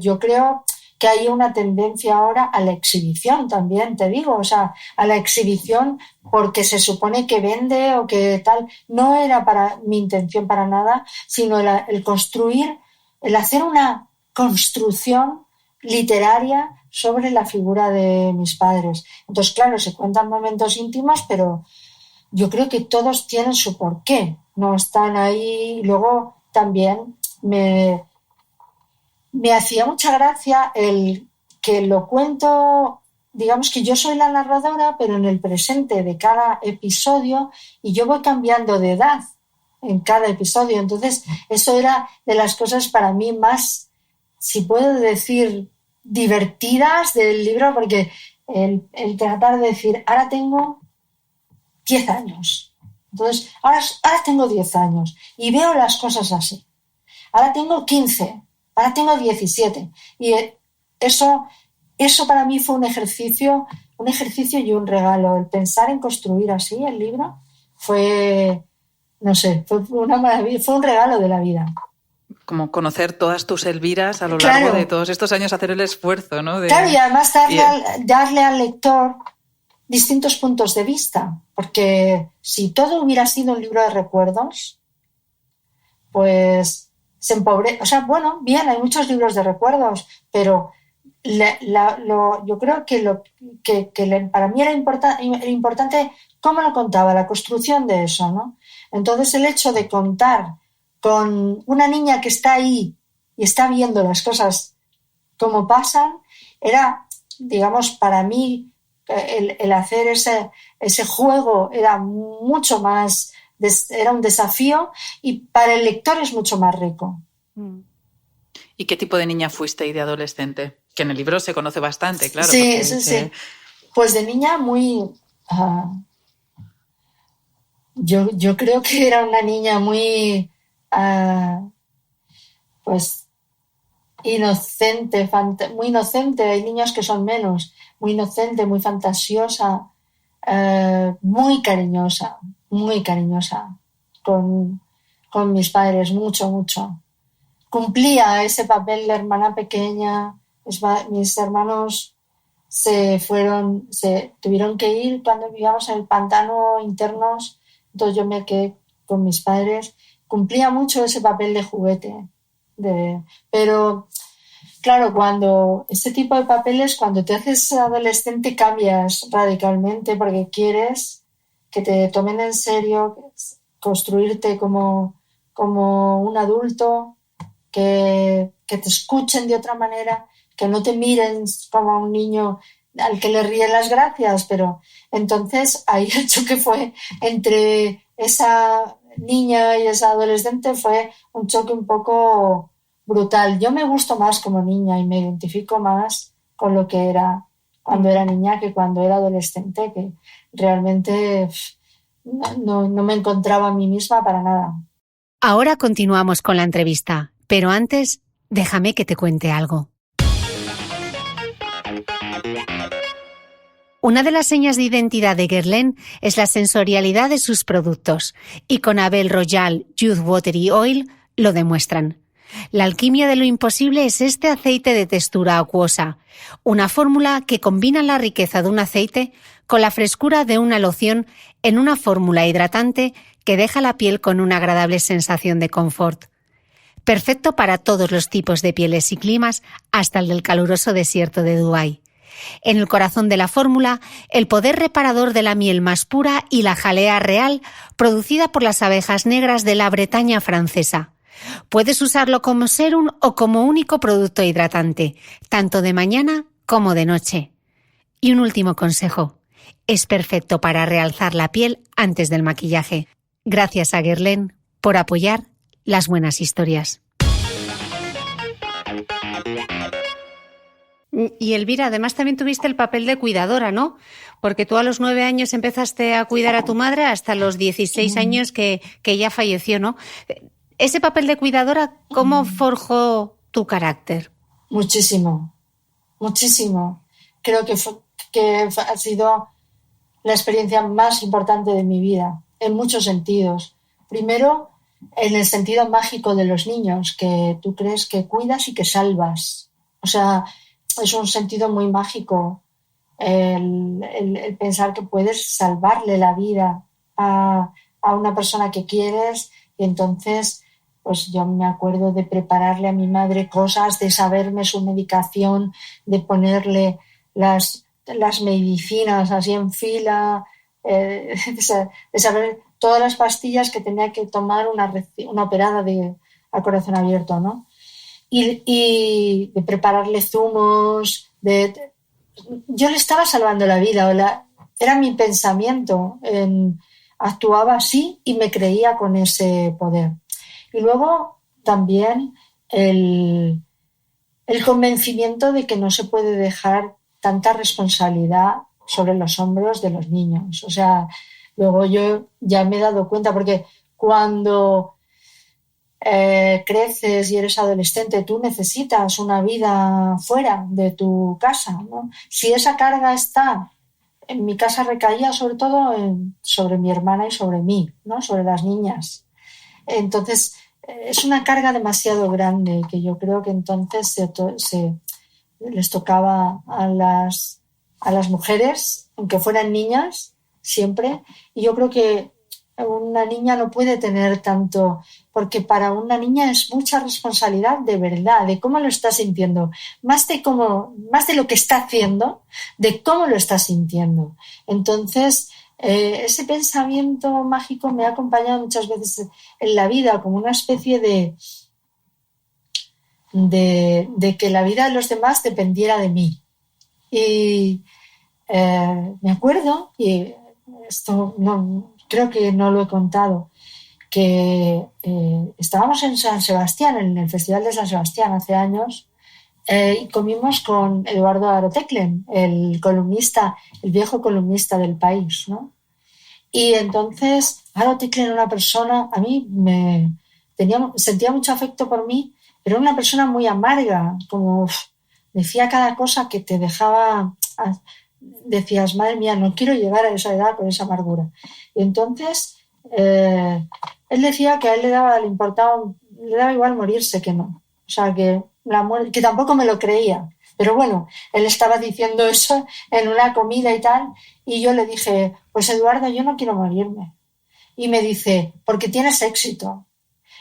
[SPEAKER 2] Yo creo que hay una tendencia ahora a la exhibición también, te digo, o sea, a la exhibición porque se supone que vende o que tal. No era para mi intención para nada, sino el construir, el hacer una construcción literaria sobre la figura de mis padres. Entonces, claro, se cuentan momentos íntimos, pero yo creo que todos tienen su porqué, no están ahí. Luego también me hacía mucha gracia el que lo cuento, digamos que yo soy la narradora, pero en el presente de cada episodio, y yo voy cambiando de edad en cada episodio. Entonces, eso era de las cosas para mí más, si puedo decir, divertidas del libro, porque el tratar de decir, ahora tengo 10 años. Entonces, ahora tengo 10 años y veo las cosas así. Ahora tengo 15, ahora tengo 17. Y eso para mí fue un ejercicio y un regalo. El pensar en construir así el libro fue, no sé, fue una maravilla, fue un regalo de la vida.
[SPEAKER 3] Como conocer todas tus Elviras a lo largo de todos estos años, hacer el esfuerzo, ¿no?
[SPEAKER 2] Claro, y además darle al lector distintos puntos de vista, porque si todo hubiera sido un libro de recuerdos, pues se empobrece. O sea, bueno, bien, hay muchos libros de recuerdos, pero yo creo que para mí era importante cómo lo contaba, la construcción de eso, ¿no? Entonces, el hecho de contar con una niña que está ahí y está viendo las cosas como pasan, era, digamos, para mí, el hacer ese juego era mucho más, era un desafío, y para el lector es mucho más rico.
[SPEAKER 3] ¿Y qué tipo de niña fuiste y de adolescente? Que en el libro se conoce bastante, claro.
[SPEAKER 2] Sí, sí. Pues de niña muy... yo creo que era una niña muy... pues inocente, muy inocente. Hay niños que son menos. Muy inocente, muy fantasiosa, muy cariñosa con mis padres, mucho. Cumplía ese papel de hermana pequeña. Mis hermanos tuvieron que ir cuando vivíamos en el pantano internos, entonces yo me quedé con mis padres. Cumplía mucho ese papel de juguete. Pero claro, cuando este tipo de papeles, cuando te haces adolescente, cambias radicalmente porque quieres que te tomen en serio, construirte como un adulto, que te escuchen de otra manera, que no te miren como a un niño al que le ríen las gracias. Pero entonces ahí el choque fue entre esa niña y esa adolescente, fue un choque un poco brutal. Yo me gusto más como niña y me identifico más con lo que era cuando era niña que cuando era adolescente, que realmente no me encontraba a mí misma para nada.
[SPEAKER 1] Ahora continuamos con la entrevista, pero antes déjame que te cuente algo. Una de las señas de identidad de Guerlain es la sensorialidad de sus productos, y con Abel Royal Youth Watery Oil lo demuestran. La alquimia de lo imposible es este aceite de textura acuosa, una fórmula que combina la riqueza de un aceite con la frescura de una loción en una fórmula hidratante que deja la piel con una agradable sensación de confort. Perfecto para todos los tipos de pieles y climas, hasta el del caluroso desierto de Dubái. En el corazón de la fórmula, el poder reparador de la miel más pura y la jalea real producida por las abejas negras de la Bretaña francesa. Puedes usarlo como sérum o como único producto hidratante, tanto de mañana como de noche. Y un último consejo. Es perfecto para realzar la piel antes del maquillaje. Gracias a Guerlain por apoyar las buenas historias. Y Elvira, además también tuviste el papel de cuidadora, ¿no? Porque tú a los 9 años empezaste a cuidar a tu madre hasta los 16 años que ella falleció, ¿no? Ese papel de cuidadora, ¿cómo forjó tu carácter?
[SPEAKER 2] Muchísimo, muchísimo. Creo que ha sido la experiencia más importante de mi vida, en muchos sentidos. Primero, en el sentido mágico de los niños, que tú crees que cuidas y que salvas. O sea, es un sentido muy mágico el pensar que puedes salvarle la vida a una persona que quieres. Y entonces, pues yo me acuerdo de prepararle a mi madre cosas, de saberme su medicación, de ponerle las medicinas así en fila, de saber todas las pastillas que tenía que tomar una operada a corazón abierto, ¿no? Y de prepararle zumos, yo le estaba salvando la vida, era mi pensamiento, actuaba así y me creía con ese poder. Y luego también el convencimiento de que no se puede dejar tanta responsabilidad sobre los hombros de los niños. O sea, luego yo ya me he dado cuenta, porque cuando creces y eres adolescente, tú necesitas una vida fuera de tu casa, ¿no? Si esa carga está, en mi casa recaía sobre todo sobre mi hermana y sobre mí, ¿no? Sobre las niñas. Entonces, es una carga demasiado grande que yo creo que entonces les tocaba a las mujeres, aunque fueran niñas, siempre. Y yo creo que una niña no puede tener tanto, porque para una niña es mucha responsabilidad de verdad, de cómo lo está sintiendo, más de lo que está haciendo, de cómo lo está sintiendo. Entonces, ese pensamiento mágico me ha acompañado muchas veces en la vida, como una especie de que la vida de los demás dependiera de mí. Y me acuerdo, y esto creo que no lo he contado, que estábamos en San Sebastián, en el Festival de San Sebastián hace años, y comimos con Eduardo Aroteclen, el columnista, el viejo columnista del País, ¿no? Y entonces Aroteclen era una persona, a mí sentía mucho afecto por mí, pero era una persona muy amarga, como decía cada cosa que te dejaba, decías, madre mía, no quiero llegar a esa edad con esa amargura. Y entonces él decía que a él le daba igual morirse que no. O sea, que tampoco me lo creía. Pero bueno, él estaba diciendo eso en una comida y tal, y yo le dije, pues Eduardo, yo no quiero morirme. Y me dice, porque tienes éxito.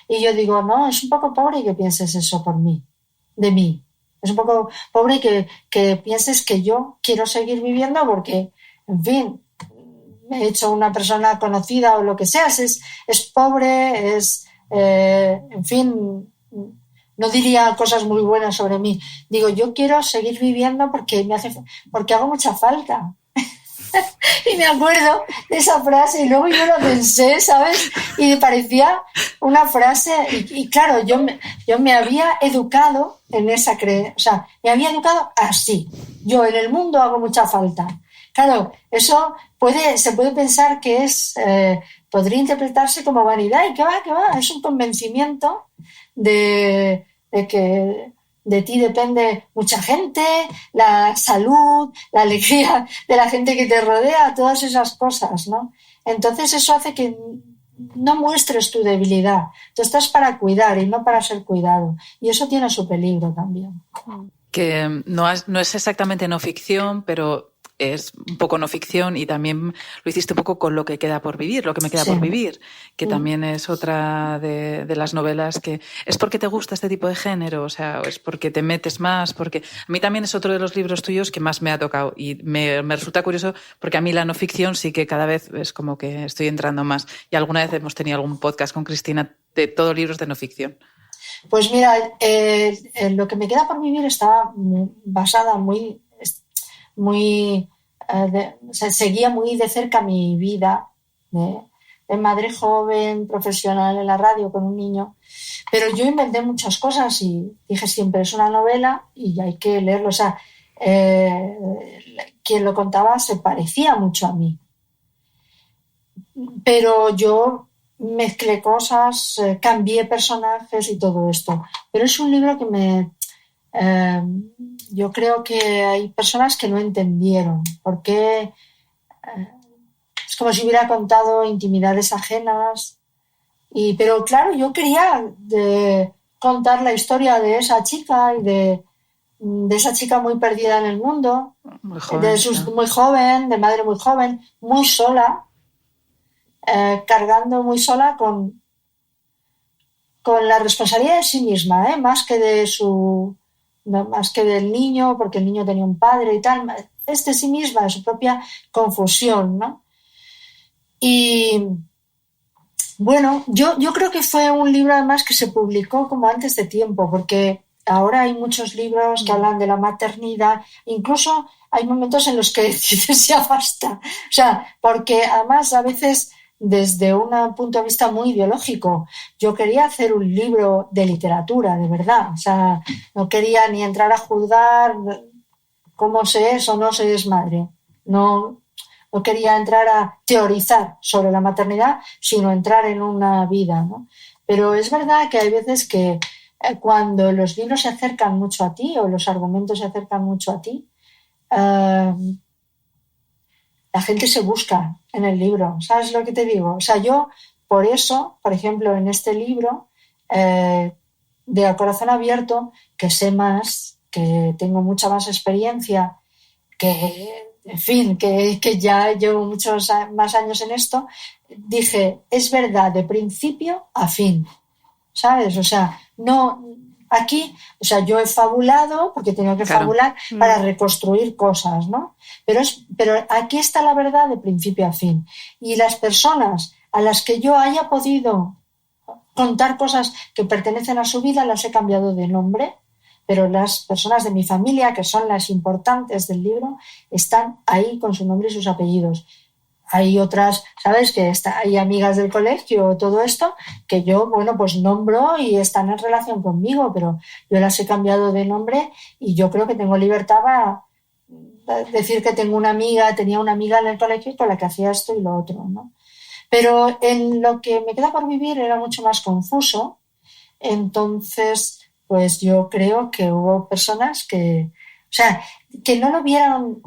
[SPEAKER 2] Y yo digo, no, es un poco pobre que pienses eso de mí. Es un poco pobre que pienses que yo quiero seguir viviendo porque, en fin, me he hecho una persona conocida o lo que sea, es pobre, en fin, no diría cosas muy buenas sobre mí. Digo, yo quiero seguir viviendo porque hago mucha falta. Y me acuerdo de esa frase y luego yo lo pensé, ¿sabes? Y me parecía una frase, y claro, yo me había educado en esa creencia, o sea, me había educado así. Yo en el mundo hago mucha falta. Claro, eso se puede pensar que podría interpretarse como vanidad, y que va, es un convencimiento de que de ti depende mucha gente, la salud, la alegría de la gente que te rodea, todas esas cosas, ¿no? Entonces eso hace que no muestres tu debilidad. Tú estás para cuidar y no para ser cuidado. Y eso tiene su peligro también.
[SPEAKER 3] Que no es exactamente no ficción, pero es un poco no ficción, y también lo hiciste un poco con Lo que queda por vivir, Lo que me queda por vivir, que también es otra de las novelas que... ¿Es porque te gusta este tipo de género? O sea, ¿es porque te metes más? Porque a mí también es otro de los libros tuyos que más me ha tocado, y me resulta curioso porque a mí la no ficción sí que cada vez es como que estoy entrando más. Y alguna vez hemos tenido algún podcast con Cristina de todos libros de no ficción.
[SPEAKER 2] Pues mira, Lo que me queda por vivir estaba basada seguía muy de cerca mi vida de madre joven, profesional en la radio con un niño, pero yo inventé muchas cosas y dije siempre, es una novela y hay que leerlo. O sea, quien lo contaba se parecía mucho a mí, pero yo mezclé cosas, cambié personajes y todo esto. Pero es un libro que yo creo que hay personas que no entendieron por qué. Es como si hubiera contado intimidades ajenas. Pero claro, yo quería contar la historia de esa chica y de esa chica muy perdida en el mundo,
[SPEAKER 3] muy joven,
[SPEAKER 2] muy joven, de madre muy joven, muy sola. Cargando muy sola con la responsabilidad de sí misma, más que del niño, porque el niño tenía un padre y tal, es de sí misma, de su propia confusión, ¿no? Y bueno, yo creo que fue un libro además que se publicó como antes de tiempo, porque ahora hay muchos libros que hablan de la maternidad, incluso hay momentos en los que dices ya basta, o sea, porque además a veces desde un punto de vista muy ideológico, yo quería hacer un libro de literatura, de verdad, o sea, no quería ni entrar a juzgar cómo se es o no se es madre, no quería entrar a teorizar sobre la maternidad, sino entrar en una vida, ¿no? Pero es verdad que hay veces que cuando los libros se acercan mucho a ti o los argumentos se acercan mucho a ti, la gente se busca en el libro, ¿sabes lo que te digo? O sea, yo por eso, por ejemplo, en este libro de A Corazón Abierto, que sé más, que tengo mucha más experiencia, que en fin, que ya llevo muchos más años en esto, dije, es verdad de principio a fin, ¿sabes? O sea, no... Aquí, o sea, yo he fabulado, porque tengo que fabular para reconstruir cosas, ¿no? Pero aquí está la verdad de principio a fin. Y las personas a las que yo haya podido contar cosas que pertenecen a su vida, las he cambiado de nombre, pero las personas de mi familia, que son las importantes del libro, están ahí con su nombre y sus apellidos. Hay otras, ¿sabes? Que hay amigas del colegio, todo esto, que yo, bueno, pues nombro y están en relación conmigo, pero yo las he cambiado de nombre y yo creo que tengo libertad para decir que tenía una amiga en el colegio con la que hacía esto y lo otro, ¿no? Pero en Lo que me queda por vivir era mucho más confuso, entonces, pues yo creo que hubo personas que no lo vieron.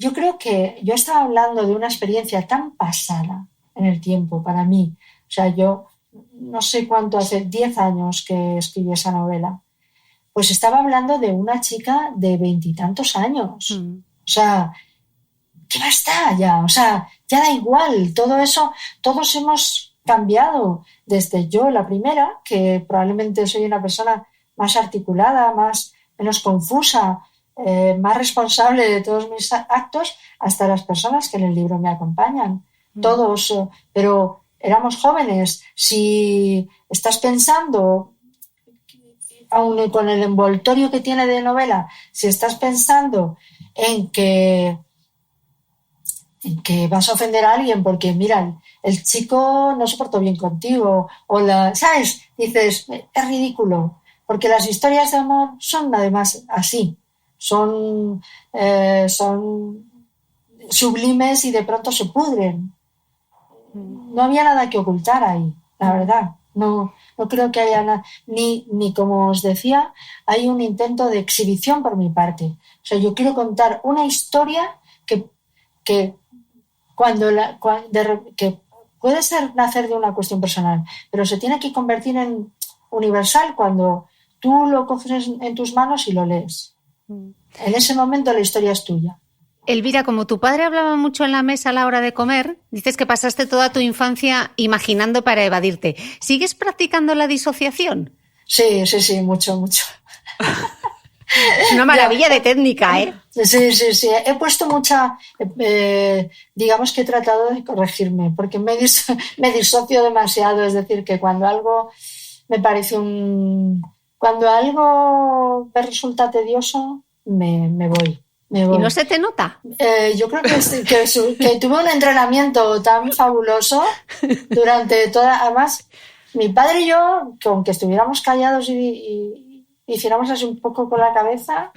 [SPEAKER 2] Yo creo que yo estaba hablando de una experiencia tan pasada en el tiempo para mí. O sea, yo no sé cuánto, hace 10 años que escribí esa novela. Pues estaba hablando de una chica de 20 y tantos años. O sea, ¿qué más está ya? O sea, ya da igual. Todo eso, todos hemos cambiado. Desde yo, la primera, que probablemente soy una persona más articulada, menos confusa, más responsable de todos mis actos, hasta las personas que en el libro me acompañan. Todos, pero éramos jóvenes. Si estás pensando, aun con el envoltorio que tiene de novela, si estás pensando en que vas a ofender a alguien porque, mira, el chico no se portó bien contigo, o ¿sabes? Dices, es ridículo, porque las historias de amor son además así. Son sublimes y de pronto se pudren. No había nada que ocultar ahí, la verdad. No creo que haya nada, ni como os decía, hay un intento de exhibición por mi parte. O sea, yo quiero contar una historia que puede nacer de una cuestión personal, pero se tiene que convertir en universal cuando tú lo coges en tus manos y lo lees. En ese momento la historia es tuya.
[SPEAKER 1] Elvira, como tu padre hablaba mucho en la mesa a la hora de comer, dices que pasaste toda tu infancia imaginando para evadirte. ¿Sigues practicando la disociación?
[SPEAKER 2] Sí, mucho.
[SPEAKER 1] Es una maravilla de técnica, ¿eh?
[SPEAKER 2] Sí. He puesto mucha... digamos que he tratado de corregirme, porque me disocio demasiado. Es decir, que cuando algo me parece cuando algo me resulta tedioso, me voy.
[SPEAKER 1] ¿Y no se te nota?
[SPEAKER 2] Yo creo que tuve un entrenamiento tan fabuloso durante toda... Además, mi padre y yo, aunque estuviéramos callados y hiciéramos así un poco con la cabeza,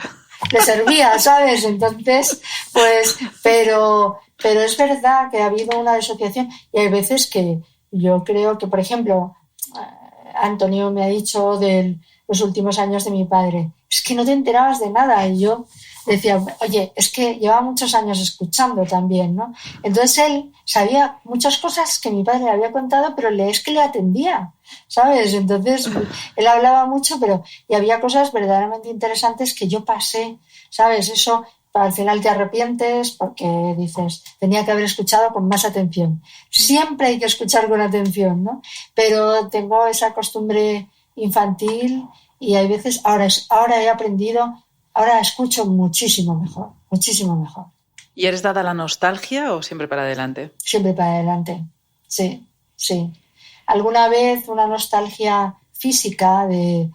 [SPEAKER 2] le servía, ¿sabes? Entonces, pues... Pero es verdad que ha habido una disociación y hay veces que yo creo que, por ejemplo, Antonio me ha dicho de los últimos años de mi padre, es que no te enterabas de nada, y yo decía, oye, es que lleva muchos años escuchando también, ¿no? Entonces él sabía muchas cosas que mi padre le había contado, pero es que le atendía, ¿sabes? Entonces él hablaba mucho, y había cosas verdaderamente interesantes que yo pasé, ¿sabes? Eso, al final te arrepientes porque dices, tenía que haber escuchado con más atención. Siempre hay que escuchar con atención, ¿no? Pero tengo esa costumbre infantil y hay veces, ahora he aprendido. Ahora escucho muchísimo mejor.
[SPEAKER 3] ¿Y eres dada a la nostalgia o siempre para adelante?
[SPEAKER 2] Siempre para adelante, sí. Alguna vez una nostalgia física de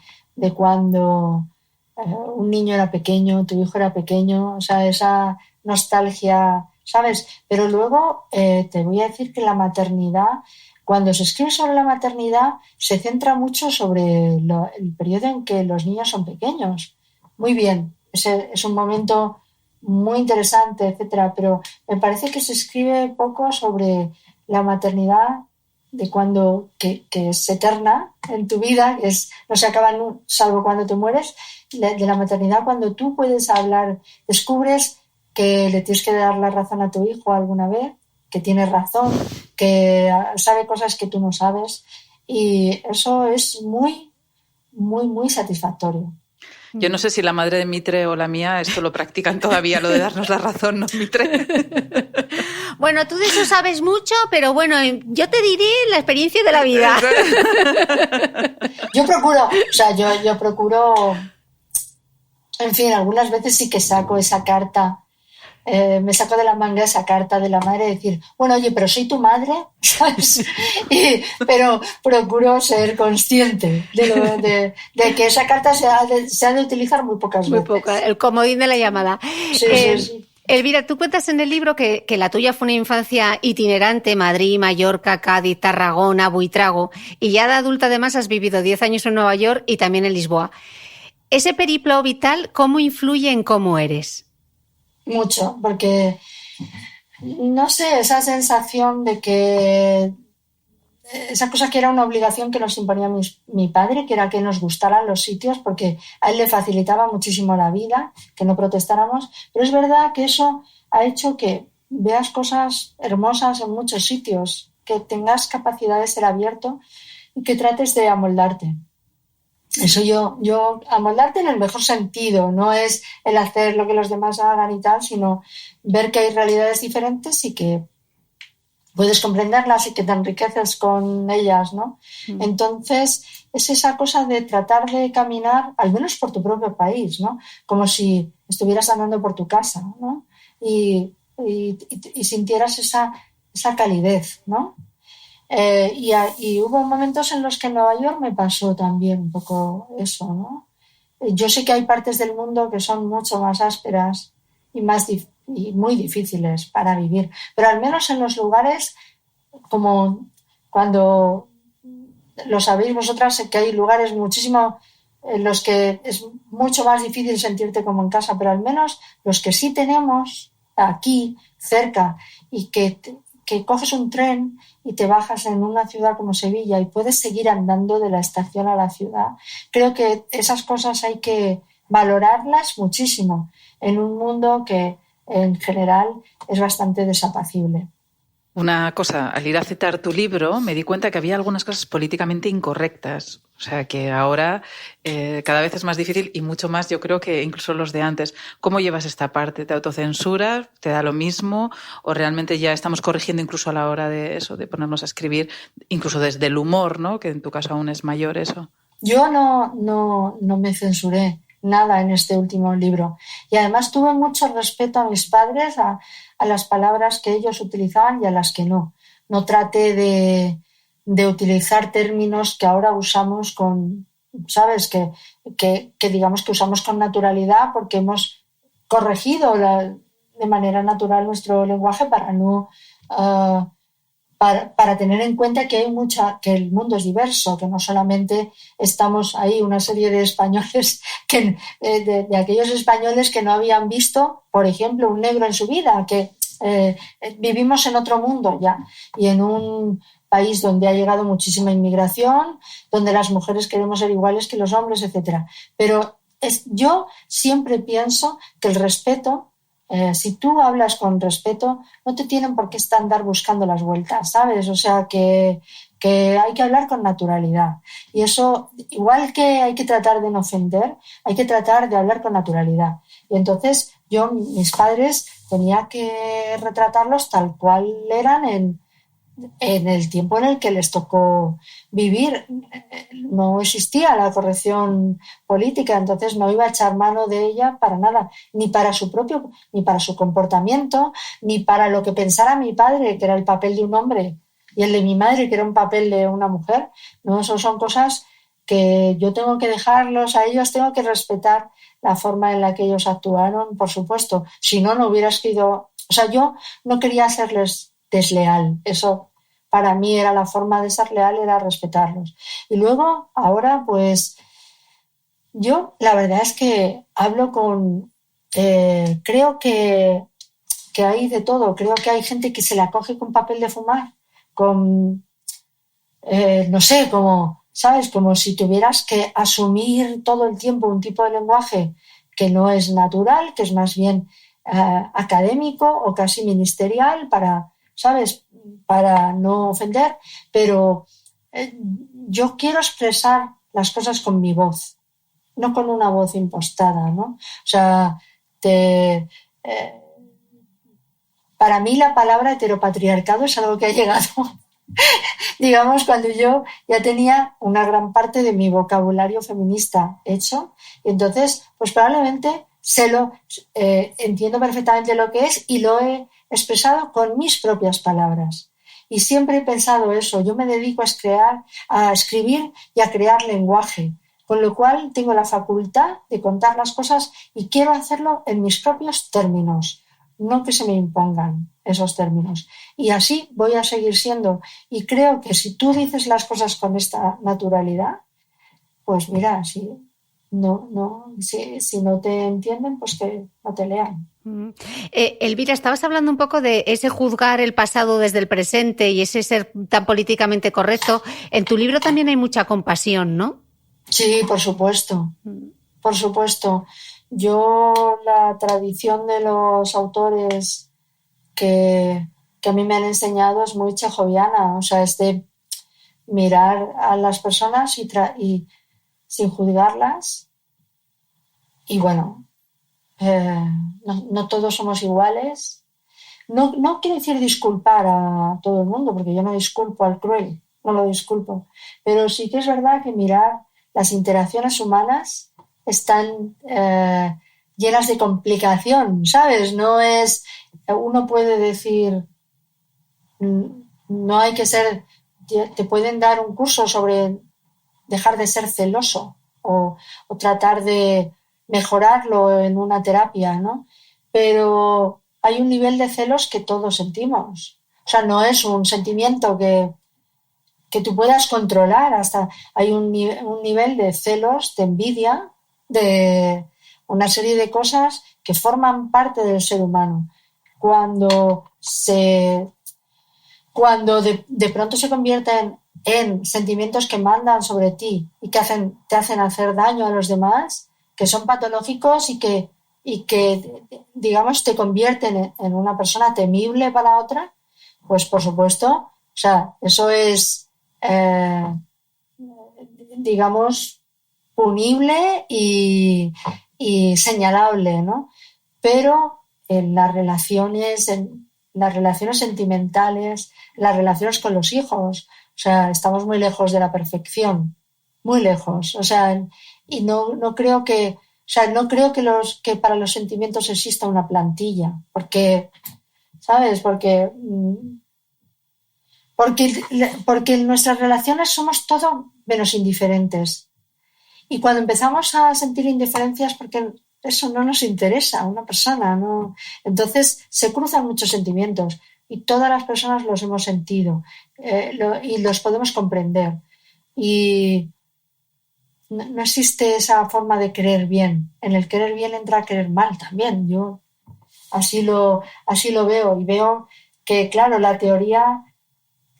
[SPEAKER 2] cuando un niño era pequeño, tu hijo era pequeño, o sea, esa nostalgia, ¿sabes? Pero luego te voy a decir que la maternidad, cuando se escribe sobre la maternidad, se centra mucho sobre el periodo en que los niños son pequeños. Muy bien, es un momento muy interesante, etcétera, pero me parece que se escribe poco sobre la maternidad de cuando que es eterna en tu vida, no se acaba salvo cuando te mueres, de la maternidad cuando tú puedes hablar, descubres que le tienes que dar la razón a tu hijo alguna vez, que tiene razón, que sabe cosas que tú no sabes, y eso es muy, muy, muy satisfactorio.
[SPEAKER 3] Yo no sé si la madre de Mitre o la mía esto lo practican todavía, lo de darnos la razón, ¿no, Mitre?
[SPEAKER 1] Bueno, tú de eso sabes mucho, pero bueno, yo te diré la experiencia de la vida.
[SPEAKER 2] Yo procuro, en fin, algunas veces sí que saco esa carta, me saco de la manga esa carta de la madre y decir, bueno, oye, pero soy tu madre, ¿sabes? Pero procuro ser consciente de que esa carta se ha de utilizar muy pocas veces.
[SPEAKER 1] Muy poca, el comodín de la llamada.
[SPEAKER 2] Sí.
[SPEAKER 1] Elvira, tú cuentas en el libro que la tuya fue una infancia itinerante, Madrid, Mallorca, Cádiz, Tarragona, Buitrago, y ya de adulta además has vivido 10 años en Nueva York y también en Lisboa. Ese periplo vital, ¿cómo influye en cómo eres?
[SPEAKER 2] Mucho, porque no sé, esa sensación de que esa cosa que era una obligación que nos imponía mi padre, que era que nos gustaran los sitios, porque a él le facilitaba muchísimo la vida, que no protestáramos, pero es verdad que eso ha hecho que veas cosas hermosas en muchos sitios, que tengas capacidad de ser abierto y que trates de amoldarte. Eso yo amoldarte en el mejor sentido, no es el hacer lo que los demás hagan y tal, sino ver que hay realidades diferentes y que puedes comprenderlas y que te enriqueces con ellas, ¿no? Entonces, es esa cosa de tratar de caminar, al menos por tu propio país, ¿no? Como si estuvieras andando por tu casa, ¿no? Y sintieras esa calidez, ¿no? Y hubo momentos en los que en Nueva York me pasó también un poco eso, ¿no? Yo sé que hay partes del mundo que son mucho más ásperas y muy difíciles para vivir, pero al menos en los lugares como cuando lo sabéis vosotras, que hay lugares muchísimo en los que es mucho más difícil sentirte como en casa, pero al menos los que sí tenemos aquí, cerca, y que coges un tren y te bajas en una ciudad como Sevilla y puedes seguir andando de la estación a la ciudad. Creo que esas cosas hay que valorarlas muchísimo en un mundo que en general es bastante desapacible.
[SPEAKER 3] Una cosa, al ir a citar tu libro, me di cuenta que había algunas cosas políticamente incorrectas. O sea, que ahora cada vez es más difícil y mucho más, yo creo, que incluso los de antes. ¿Cómo llevas esta parte? ¿Te autocensuras? ¿Te da lo mismo? ¿O realmente ya estamos corrigiendo incluso a la hora de eso, de ponernos a escribir, incluso desde el humor, ¿no? Que en tu caso aún es mayor eso.
[SPEAKER 2] Yo no me censuré nada en este último libro. Y además tuve mucho respeto a mis padres, a las palabras que ellos utilizaban y a las que no. No traté de utilizar términos que ahora usamos ¿sabes? Que digamos que usamos con naturalidad porque hemos corregido de manera natural nuestro lenguaje para no... Para tener en cuenta que que el mundo es diverso, que no solamente estamos ahí una serie de españoles, de aquellos españoles que no habían visto, por ejemplo, un negro en su vida, que vivimos en otro mundo ya, y en un país donde ha llegado muchísima inmigración, donde las mujeres queremos ser iguales que los hombres, etc. Pero yo siempre pienso que el respeto, si tú hablas con respeto, no te tienen por qué andar buscando las vueltas, ¿sabes? O sea, que hay que hablar con naturalidad. Y eso, igual que hay que tratar de no ofender, hay que tratar de hablar con naturalidad. Y entonces mis padres, tenía que retratarlos tal cual eran en el tiempo en el que les tocó vivir. No existía la corrección política, entonces no iba a echar mano de ella para nada, ni para su comportamiento, ni para lo que pensara mi padre, que era el papel de un hombre, y el de mi madre, que era un papel de una mujer. No, eso son cosas que yo tengo que dejarlos a ellos, tengo que respetar la forma en la que ellos actuaron, por supuesto. Si no, no hubiera sido... O sea, yo no quería hacerles desleal. Eso para mí era la forma de ser leal, era respetarlos. Y luego, ahora, pues, yo la verdad es que hablo creo que hay de todo. Creo que hay gente que se la coge con papel de fumar, no sé, ¿sabes? Como si tuvieras que asumir todo el tiempo un tipo de lenguaje que no es natural, que es más bien académico o casi ministerial ¿sabes? Para no ofender, pero yo quiero expresar las cosas con mi voz, no con una voz impostada, ¿no? O sea, para mí la palabra heteropatriarcado es algo que ha llegado, digamos, cuando yo ya tenía una gran parte de mi vocabulario feminista hecho, y entonces, pues probablemente entiendo perfectamente lo que es y lo he expresado con mis propias palabras. Y siempre he pensado eso, yo me dedico a escribir y a crear lenguaje, con lo cual tengo la facultad de contar las cosas y quiero hacerlo en mis propios términos, no que se me impongan esos términos. Y así voy a seguir siendo. Y creo que si tú dices las cosas con esta naturalidad, pues mira, si no te entienden, pues que no te lean.
[SPEAKER 1] Elvira, estabas hablando un poco de ese juzgar el pasado desde el presente y ese ser tan políticamente correcto. En tu libro también hay mucha compasión, ¿no?
[SPEAKER 2] Sí, por supuesto. Por supuesto. Yo, la tradición de los autores que a mí me han enseñado es muy chejoviana. O sea, es de mirar a las personas y sin juzgarlas. Y bueno, no todos somos iguales. No quiere decir disculpar a todo el mundo, porque yo no disculpo al cruel, no lo disculpo. Pero sí que es verdad que mirar las interacciones humanas están llenas de complicación, ¿sabes? Uno puede decir, no hay que ser, te pueden dar un curso sobre dejar de ser celoso o tratar de mejorarlo en una terapia, ¿no? Pero hay un nivel de celos que todos sentimos. O sea, no es un sentimiento que tú puedas controlar. Hasta hay un nivel de celos, de envidia, de una serie de cosas que forman parte del ser humano. cuando de pronto se convierten en sentimientos que mandan sobre ti y que te hacen hacer daño a los demás, que son patológicos y que digamos, te convierten en una persona temible para otra, pues por supuesto, o sea, eso es, digamos, punible y señalable, ¿no? Pero en las relaciones sentimentales, las relaciones con los hijos, o sea, estamos muy lejos de la perfección, muy lejos, o sea, y no creo que, o sea, no creo que para los sentimientos exista una plantilla, porque, ¿sabes? Porque en nuestras relaciones somos todo menos indiferentes. Y cuando empezamos a sentir indiferencias, porque eso no nos interesa a una persona, ¿no? Entonces se cruzan muchos sentimientos y todas las personas los hemos sentido y los podemos comprender. Y no existe esa forma de querer bien. En el querer bien entra a querer mal también. Yo así lo veo y veo que, claro, la teoría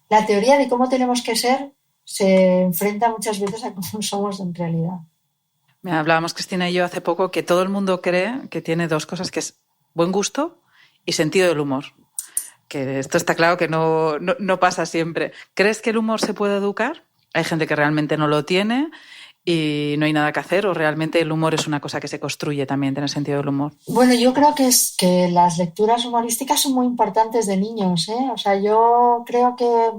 [SPEAKER 2] de cómo tenemos que ser se enfrenta muchas veces a cómo somos en realidad.
[SPEAKER 3] Hablábamos Cristina y yo hace poco que todo el mundo cree que tiene dos cosas, que es buen gusto y sentido del humor. Que esto está claro que no pasa siempre. ¿Crees que el humor se puede educar? Hay gente que realmente no lo tiene y no hay nada que hacer, o realmente el humor es una cosa que se construye también, tener sentido del humor.
[SPEAKER 2] Bueno, yo creo que las lecturas humorísticas son muy importantes de niños, ¿eh? O sea, yo creo que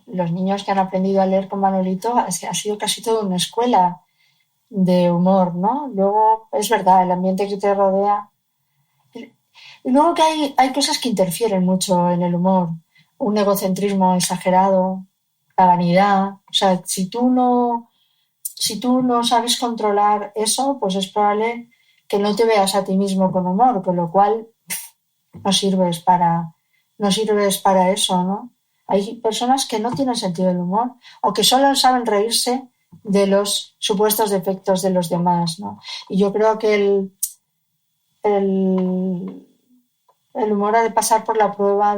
[SPEAKER 2] los niños que han aprendido a leer con Manolito ha sido casi toda una escuela de humor, ¿no? Luego, es verdad, el ambiente que te rodea. Y luego que hay cosas que interfieren mucho en el humor. Un egocentrismo exagerado, la vanidad. O sea, si tú no sabes controlar eso, pues es probable que no te veas a ti mismo con humor, con lo cual no sirves para eso, ¿no? Hay personas que no tienen sentido del humor o que solo saben reírse de los supuestos defectos de los demás, ¿no? Y yo creo que el humor ha de pasar por la prueba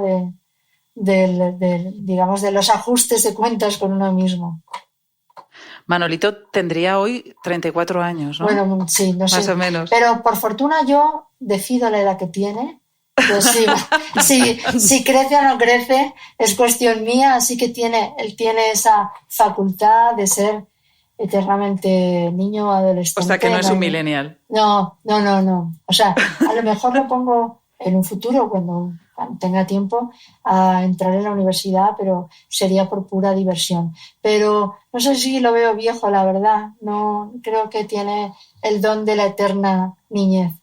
[SPEAKER 2] digamos, de los ajustes de cuentas con uno mismo.
[SPEAKER 3] Manolito tendría hoy 34 años, ¿no?
[SPEAKER 2] Bueno, sí, no sé.
[SPEAKER 3] Más o menos.
[SPEAKER 2] Pero por fortuna yo decido la edad que tiene. Pues si crece o no crece es cuestión mía, así que él tiene esa facultad de ser eternamente niño o adolescente.
[SPEAKER 3] O sea que no es un millennial.
[SPEAKER 2] No. O sea, a lo mejor lo pongo en un futuro cuando tenga tiempo a entrar en la universidad, pero sería por pura diversión. Pero no sé si lo veo viejo, la verdad. No creo que tiene el don de la eterna niñez.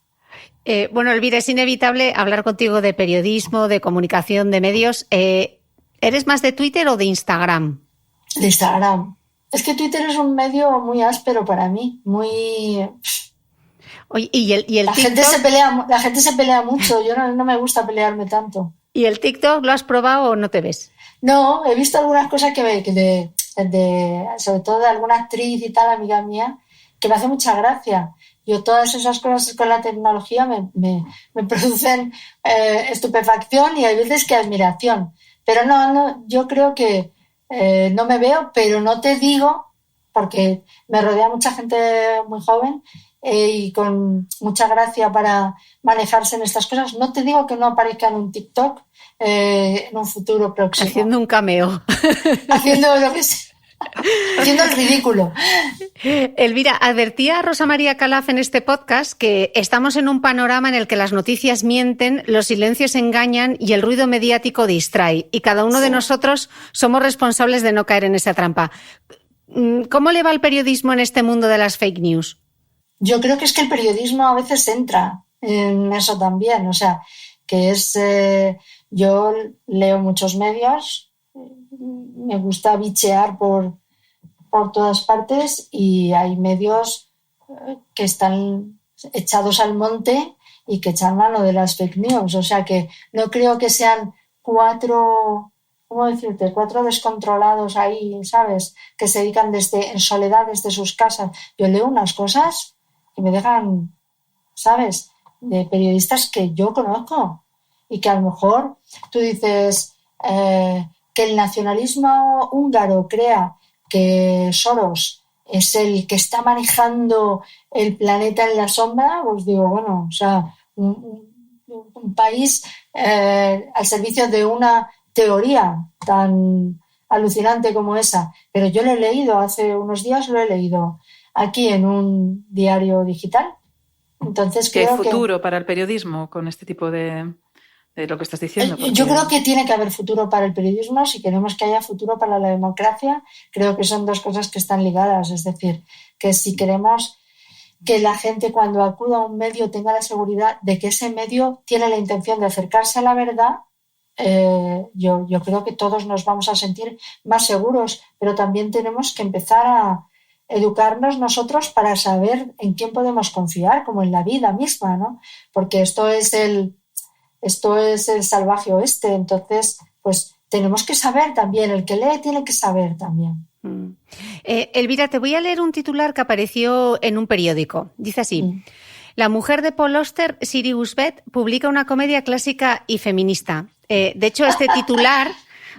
[SPEAKER 1] Bueno, Elvira, es inevitable hablar contigo de periodismo, de comunicación, de medios. ¿Eres más de Twitter o de Instagram?
[SPEAKER 2] De Instagram. Es que Twitter es un medio muy áspero para mí, muy...
[SPEAKER 1] Oye, ¿y el
[SPEAKER 2] la
[SPEAKER 1] TikTok?
[SPEAKER 2] La gente se pelea mucho, yo no me gusta pelearme tanto.
[SPEAKER 1] ¿Y el TikTok lo has probado o no te ves?
[SPEAKER 2] No, he visto algunas cosas sobre todo de alguna actriz y tal, amiga mía, que me hace mucha gracia. Yo todas esas cosas con la tecnología me producen estupefacción y hay veces que admiración. Pero no, yo creo que no me veo, pero no te digo, porque me rodea mucha gente muy joven y con mucha gracia para manejarse en estas cosas, no te digo que no aparezca en un TikTok en un futuro próximo.
[SPEAKER 1] Haciendo un cameo.
[SPEAKER 2] Haciendo lo que sea. Haciendo el ridículo.
[SPEAKER 1] Elvira, advertía a Rosa María Calaf en este podcast que estamos en un panorama en el que las noticias mienten, los silencios engañan y el ruido mediático distrae. Y cada uno de nosotros somos responsables de no caer en esa trampa. ¿Cómo le va el periodismo en este mundo de las fake news?
[SPEAKER 2] Yo creo que es que el periodismo a veces entra en eso también. O sea, que es... yo leo muchos medios, me gusta bichear por todas partes y hay medios que están echados al monte y que echan mano de las fake news. O sea que no creo que sean cuatro descontrolados ahí, ¿sabes? Que se dedican en soledad desde sus casas. Yo leo unas cosas que me dejan, ¿sabes? periodistas que yo conozco y que a lo mejor tú dices que el nacionalismo húngaro crea que Soros es el que está manejando el planeta en la sombra, pues digo, bueno, o sea, un país al servicio de una teoría tan alucinante como esa. Pero yo lo he leído hace unos días, lo he leído aquí en un diario digital. Entonces
[SPEAKER 3] ¿Qué
[SPEAKER 2] creo
[SPEAKER 3] futuro para el periodismo con este tipo de lo que estás diciendo?
[SPEAKER 2] Porque yo creo que tiene que haber futuro para el periodismo si queremos que haya futuro para la democracia. Creo que son dos cosas que están ligadas. Es decir, que si queremos que la gente cuando acuda a un medio tenga la seguridad de que ese medio tiene la intención de acercarse a la verdad, yo creo que todos nos vamos a sentir más seguros, pero también tenemos que empezar a educarnos nosotros para saber en quién podemos confiar, como en la vida misma, ¿no? Porque esto es el salvaje oeste, entonces pues tenemos que saber también, el que lee tiene que saber también.
[SPEAKER 1] Elvira, te voy a leer un titular que apareció en un periódico. Dice así: La mujer de Paul Auster, Sirius Beth, publica una comedia clásica y feminista. De hecho, este titular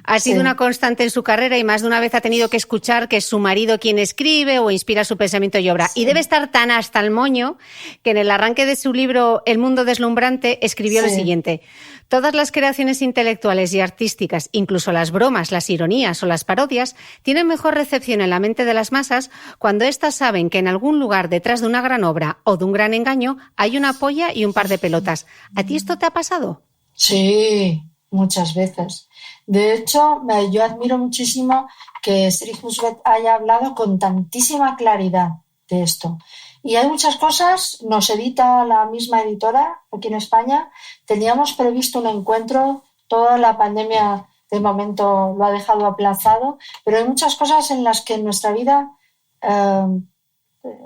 [SPEAKER 1] ha sido una constante en su carrera y más de una vez ha tenido que escuchar que es su marido quien escribe o inspira su pensamiento y obra. Sí. Y debe estar tan hasta el moño que en el arranque de su libro El mundo deslumbrante escribió lo siguiente: todas las creaciones intelectuales y artísticas, incluso las bromas, las ironías o las parodias, tienen mejor recepción en la mente de las masas cuando éstas saben que en algún lugar detrás de una gran obra o de un gran engaño hay una polla y un par de pelotas. ¿A ti esto te ha pasado?
[SPEAKER 2] Sí, muchas veces. De hecho, yo admiro muchísimo que Sirius Beth haya hablado con tantísima claridad de esto. Y hay muchas cosas, nos edita la misma editora aquí en España. Teníamos previsto un encuentro, toda la pandemia de momento lo ha dejado aplazado, pero hay muchas cosas en las que en nuestra vida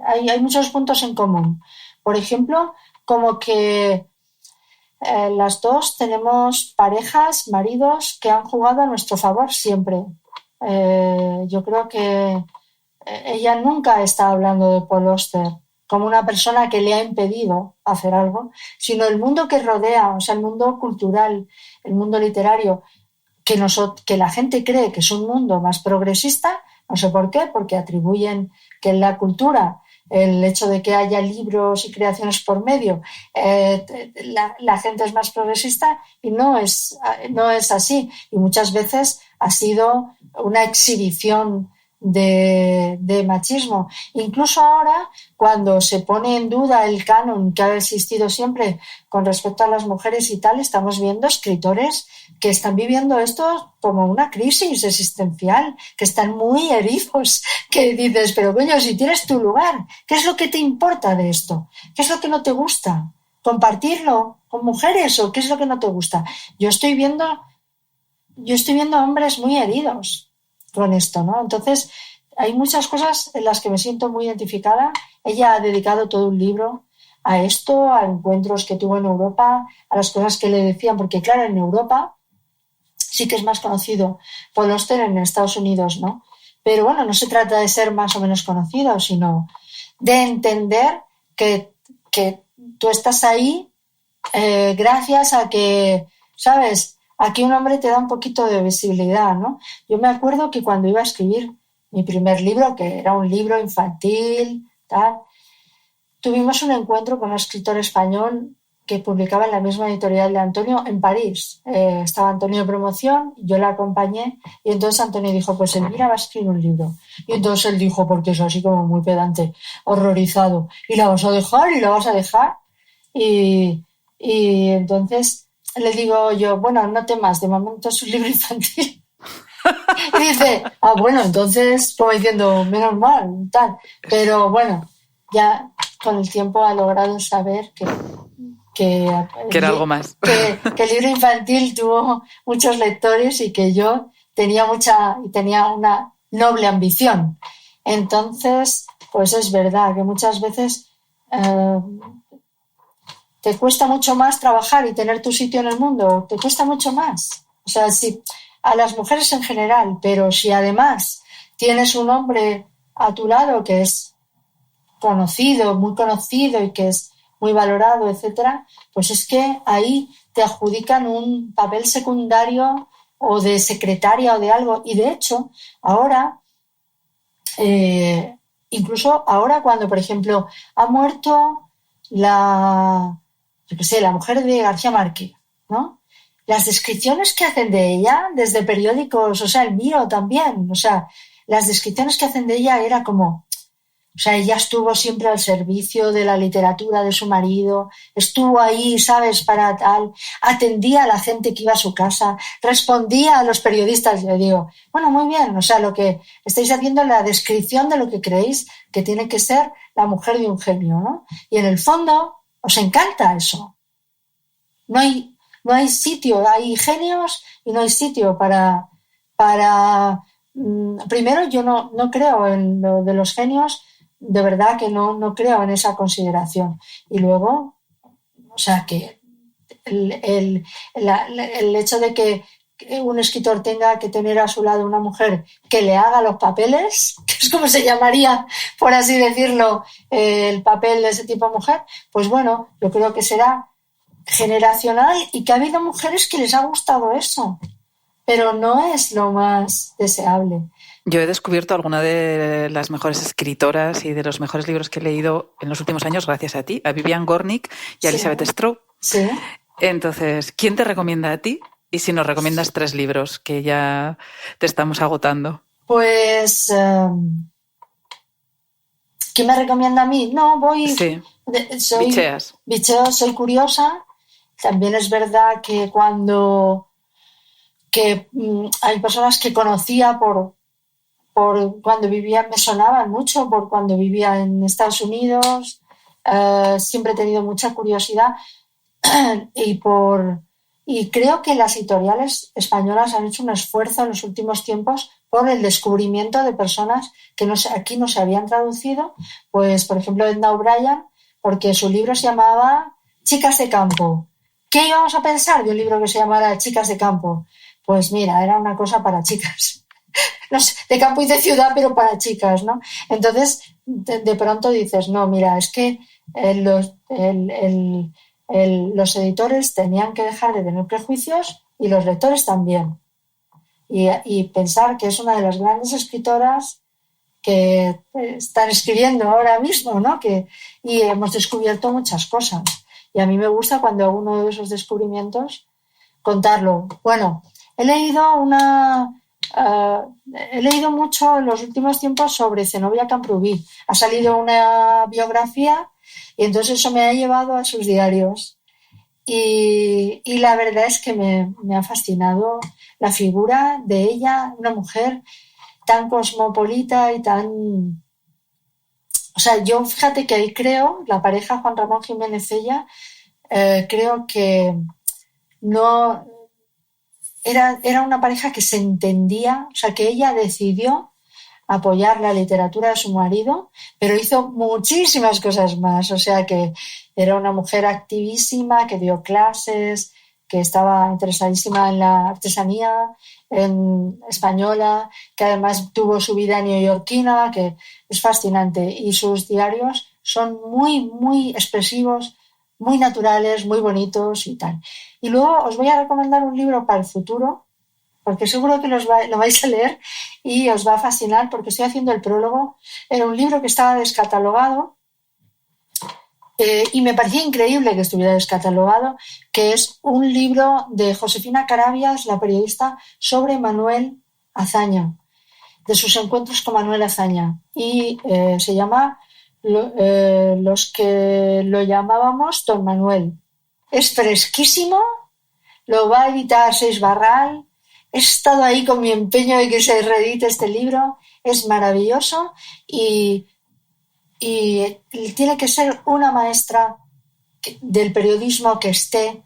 [SPEAKER 2] hay muchos puntos en común. Por ejemplo, como que las dos tenemos parejas, maridos que han jugado a nuestro favor siempre. Yo creo que ella nunca está hablando de Paul Auster como una persona que le ha impedido hacer algo, sino el mundo que rodea, o sea, el mundo cultural, el mundo literario, que la gente cree que es un mundo más progresista, no sé por qué, porque atribuyen que en la cultura el hecho de que haya libros y creaciones por medio, la gente es más progresista y no es así. Y muchas veces ha sido una exhibición de machismo. Incluso ahora, cuando se pone en duda el canon que ha existido siempre con respecto a las mujeres y tal, estamos viendo escritores que están viviendo esto como una crisis existencial, que están muy heridos, que dices, pero coño, si tienes tu lugar, ¿qué es lo que te importa de esto? ¿Qué es lo que no te gusta? ¿Compartirlo con mujeres o qué es lo que no te gusta? Yo estoy viendo hombres muy heridos con esto, ¿no? Entonces, hay muchas cosas en las que me siento muy identificada. Ella ha dedicado todo un libro a esto, a encuentros que tuvo en Europa, a las cosas que le decían, porque claro, en Europa sí que es más conocido Paul Auster, en Estados Unidos, ¿no? Pero bueno, no se trata de ser más o menos conocido, sino de entender que tú estás ahí gracias a que, ¿sabes?, aquí un hombre te da un poquito de visibilidad, ¿no? Yo me acuerdo que cuando iba a escribir mi primer libro, que era un libro infantil, tal, tuvimos un encuentro con un escritor español que publicaba en la misma editorial de Antonio en París. Estaba Antonio de promoción, yo la acompañé y entonces Antonio dijo, pues Elvira va a escribir un libro. Y entonces él dijo, porque es así como muy pedante, horrorizado, ¿y la vas a dejar? ¿Y la vas a dejar? Y entonces le digo yo, bueno, no temas, de momento es un libro infantil. Y dice, bueno, entonces, como diciendo, menos mal, tal. Pero bueno, ya con el tiempo ha logrado saber que
[SPEAKER 3] era algo más.
[SPEAKER 2] Que el libro infantil tuvo muchos lectores y que yo tenía una noble ambición. Entonces, pues es verdad que muchas veces te cuesta mucho más trabajar y tener tu sitio en el mundo, te cuesta mucho más. O sea, si a las mujeres en general, pero si además tienes un hombre a tu lado que es conocido, muy conocido y que es muy valorado, etcétera, pues es que ahí te adjudican un papel secundario o de secretaria o de algo. Y de hecho, ahora, incluso ahora cuando, por ejemplo, ha muerto la mujer de García Márquez, ¿no? Las descripciones que hacen de ella desde periódicos, o sea, el Mío también, o sea, las descripciones que hacen de ella era como, o sea, ella estuvo siempre al servicio de la literatura de su marido, estuvo ahí, ¿sabes?, para tal, atendía a la gente que iba a su casa, respondía a los periodistas. Yo digo, bueno, muy bien, o sea, lo que estáis haciendo es la descripción de lo que creéis que tiene que ser la mujer de un genio, ¿no? Y en el fondo os encanta eso. No hay sitio, hay genios y no hay sitio para primero, yo no creo en lo de los genios, de verdad que no creo en esa consideración. Y luego, o sea, que el hecho de que un escritor tenga que tener a su lado una mujer que le haga los papeles, que es como se llamaría, por así decirlo, el papel de ese tipo de mujer, pues bueno, yo creo que será generacional y que ha habido mujeres que les ha gustado eso, pero no es lo más deseable.
[SPEAKER 3] Yo he descubierto alguna de las mejores escritoras y de los mejores libros que he leído en los últimos años gracias a ti, a Vivian Gornick y a Elizabeth Strout.
[SPEAKER 2] Sí.
[SPEAKER 3] Entonces, ¿quién te recomienda a ti? Y si nos recomiendas 3 libros, que ya te estamos agotando.
[SPEAKER 2] Pues, ¿quién me recomienda a mí? No, voy...
[SPEAKER 3] Sí,
[SPEAKER 2] bicheas, soy curiosa. También es verdad que hay personas que conocía por cuando vivía, me sonaban mucho por cuando vivía en Estados Unidos. Siempre he tenido mucha curiosidad y creo que las editoriales españolas han hecho un esfuerzo en los últimos tiempos por el descubrimiento de personas que aquí no se habían traducido. Pues, por ejemplo, Edna O'Brien, porque su libro se llamaba Chicas de campo. ¿Qué íbamos a pensar de un libro que se llamara Chicas de campo? Pues mira, era una cosa para chicas. No sé, de campo y de ciudad, pero para chicas, ¿no? Entonces, de pronto dices, no, mira, es que los editores tenían que dejar de tener prejuicios y los lectores también. Y pensar que es una de las grandes escritoras que están escribiendo ahora mismo, ¿no? Y hemos descubierto muchas cosas. Y a mí me gusta cuando hago uno de esos descubrimientos contarlo. Bueno, he leído mucho en los últimos tiempos sobre Zenobia Camprubí. Ha salido una biografía y entonces eso me ha llevado a sus diarios. Y la verdad es que me ha fascinado la figura de ella, una mujer tan cosmopolita y tan... O sea, yo fíjate que ahí creo, la pareja Juan Ramón Jiménez-ella, creo que no... Era una pareja que se entendía, o sea, que ella decidió apoyar la literatura de su marido, pero hizo muchísimas cosas más. O sea, que era una mujer activísima, que dio clases, que estaba interesadísima en la artesanía española, que además tuvo su vida neoyorquina, que es fascinante. Y sus diarios son muy, muy expresivos, muy naturales, muy bonitos y tal. Y luego os voy a recomendar un libro para el futuro, porque seguro que lo vais a leer y os va a fascinar, porque estoy haciendo el prólogo. Era un libro que estaba descatalogado y me parecía increíble que estuviera descatalogado, que es un libro de Josefina Carabias, la periodista, sobre Manuel Azaña, de sus encuentros con Manuel Azaña. Y se llama Los que lo llamábamos Don Manuel. Es fresquísimo, lo va a editar Seis Barral. He estado ahí con mi empeño de que se reedite este libro. Es maravilloso y tiene que ser una maestra del periodismo que esté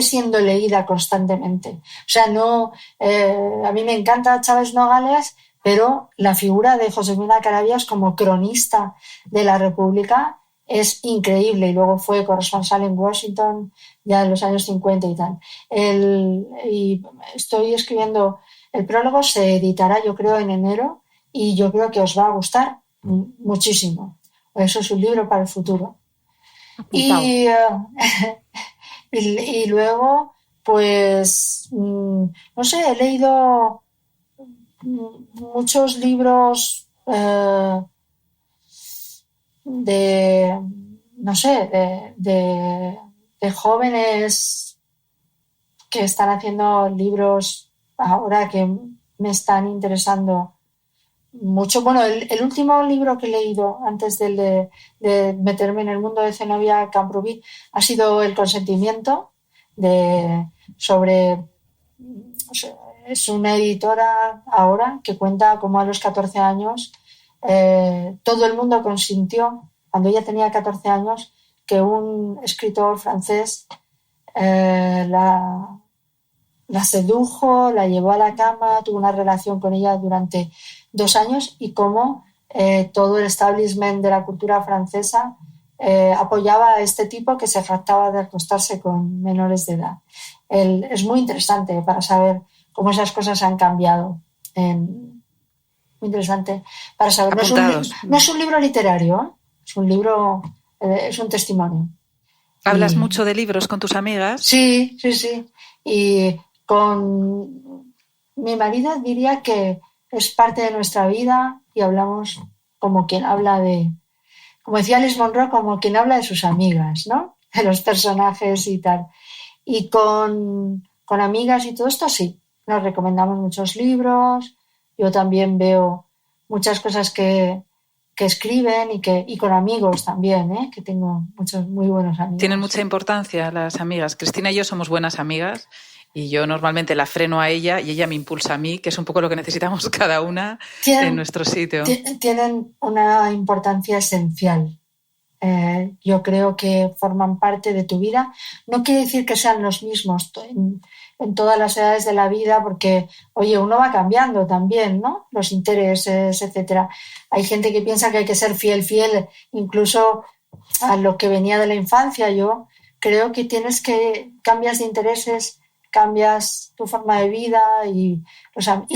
[SPEAKER 2] siendo leída constantemente. O sea, a mí me encanta Chávez Nogales, pero la figura de Josefina Carabias como cronista de la República es increíble, y luego fue corresponsal en Washington ya en los años 50 y tal. Y estoy escribiendo el prólogo, se editará yo creo en enero y yo creo que os va a gustar muchísimo. Eso es un libro para el futuro. Y, y luego, pues, no sé, he leído muchos libros de, no sé, de jóvenes que están haciendo libros ahora que me están interesando mucho. Bueno, el último libro que he leído antes de meterme en el mundo de Zenobia Camprubí ha sido El consentimiento, es una editora ahora que cuenta cómo a los 14 años todo el mundo consintió, cuando ella tenía 14 años, que un escritor francés la sedujo, la llevó a la cama, tuvo una relación con ella durante 2 años y cómo todo el establishment de la cultura francesa apoyaba a este tipo que se jactaba de acostarse con menores de edad. Es muy interesante para saber cómo esas cosas han cambiado. Muy interesante para saber. No es un libro literario, es un libro, es un testimonio.
[SPEAKER 3] ¿Hablas mucho de libros con tus amigas?
[SPEAKER 2] Sí. Y con mi marido diría que es parte de nuestra vida y hablamos como quien habla como decía Alice Munro, como quien habla de sus amigas, ¿no? De los personajes y tal. Y con amigas y todo esto sí, nos recomendamos muchos libros, yo también veo muchas cosas que escriben y con amigos también, que tengo muchos muy buenos amigos.
[SPEAKER 3] Tienen mucha importancia las amigas. Cristina y yo somos buenas amigas y yo normalmente la freno a ella y ella me impulsa a mí, que es un poco lo que necesitamos cada una en nuestro sitio.
[SPEAKER 2] Tienen una importancia esencial. Yo creo que forman parte de tu vida. No quiere decir que sean los mismos en todas las edades de la vida, porque, oye, uno va cambiando también, ¿no? Los intereses, etcétera. Hay gente que piensa que hay que ser fiel, incluso a lo que venía de la infancia. Yo creo que cambias de intereses, cambias tu forma de vida y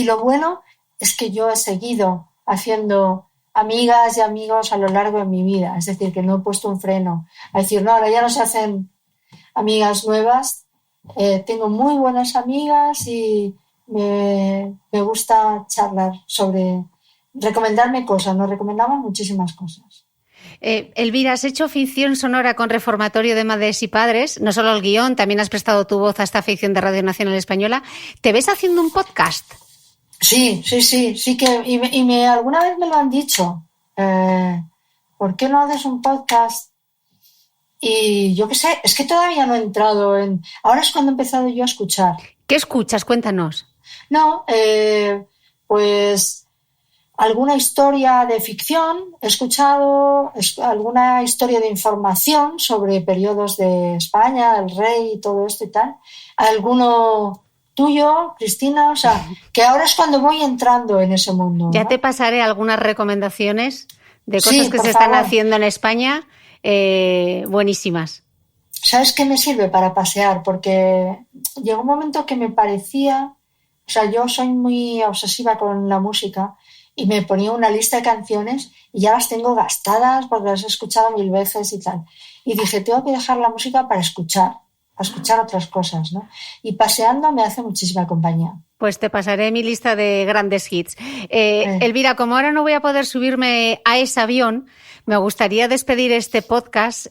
[SPEAKER 2] lo bueno es que yo he seguido haciendo amigas y amigos a lo largo de mi vida, es decir, que no he puesto un freno a decir, no, ahora ya no se hacen amigas nuevas. Tengo muy buenas amigas y me gusta charlar recomendarme cosas, nos recomendamos muchísimas cosas.
[SPEAKER 1] Elvira, has hecho ficción sonora con Reformatorio de Madres y Padres, no solo el guión, también has prestado tu voz a esta ficción de Radio Nacional Española. ¿Te ves haciendo un podcast?
[SPEAKER 2] Sí, que alguna vez me lo han dicho. ¿Por qué no haces un podcast? Y yo qué sé, es que todavía no he entrado Ahora es cuando he empezado yo a escuchar.
[SPEAKER 1] ¿Qué escuchas? Cuéntanos.
[SPEAKER 2] No, pues alguna historia de ficción, he escuchado alguna historia de información sobre periodos de España, el rey y todo esto y tal. Alguno tuyo, Cristina, o sea, que ahora es cuando voy entrando en ese mundo.
[SPEAKER 1] Ya, ¿no? Te pasaré algunas recomendaciones de cosas que se están haciendo en España, buenísimas.
[SPEAKER 2] ¿Sabes qué me sirve para pasear? Porque llegó un momento que me parecía, o sea, yo soy muy obsesiva con la música y me ponía una lista de canciones y ya las tengo gastadas porque las he escuchado 1000 veces y tal. Y dije, tengo que dejar la música para escuchar otras cosas, ¿no? Y paseando me hace muchísima compañía.
[SPEAKER 1] Pues te pasaré mi lista de grandes hits. Elvira, como ahora no voy a poder subirme a ese avión, me gustaría despedir este podcast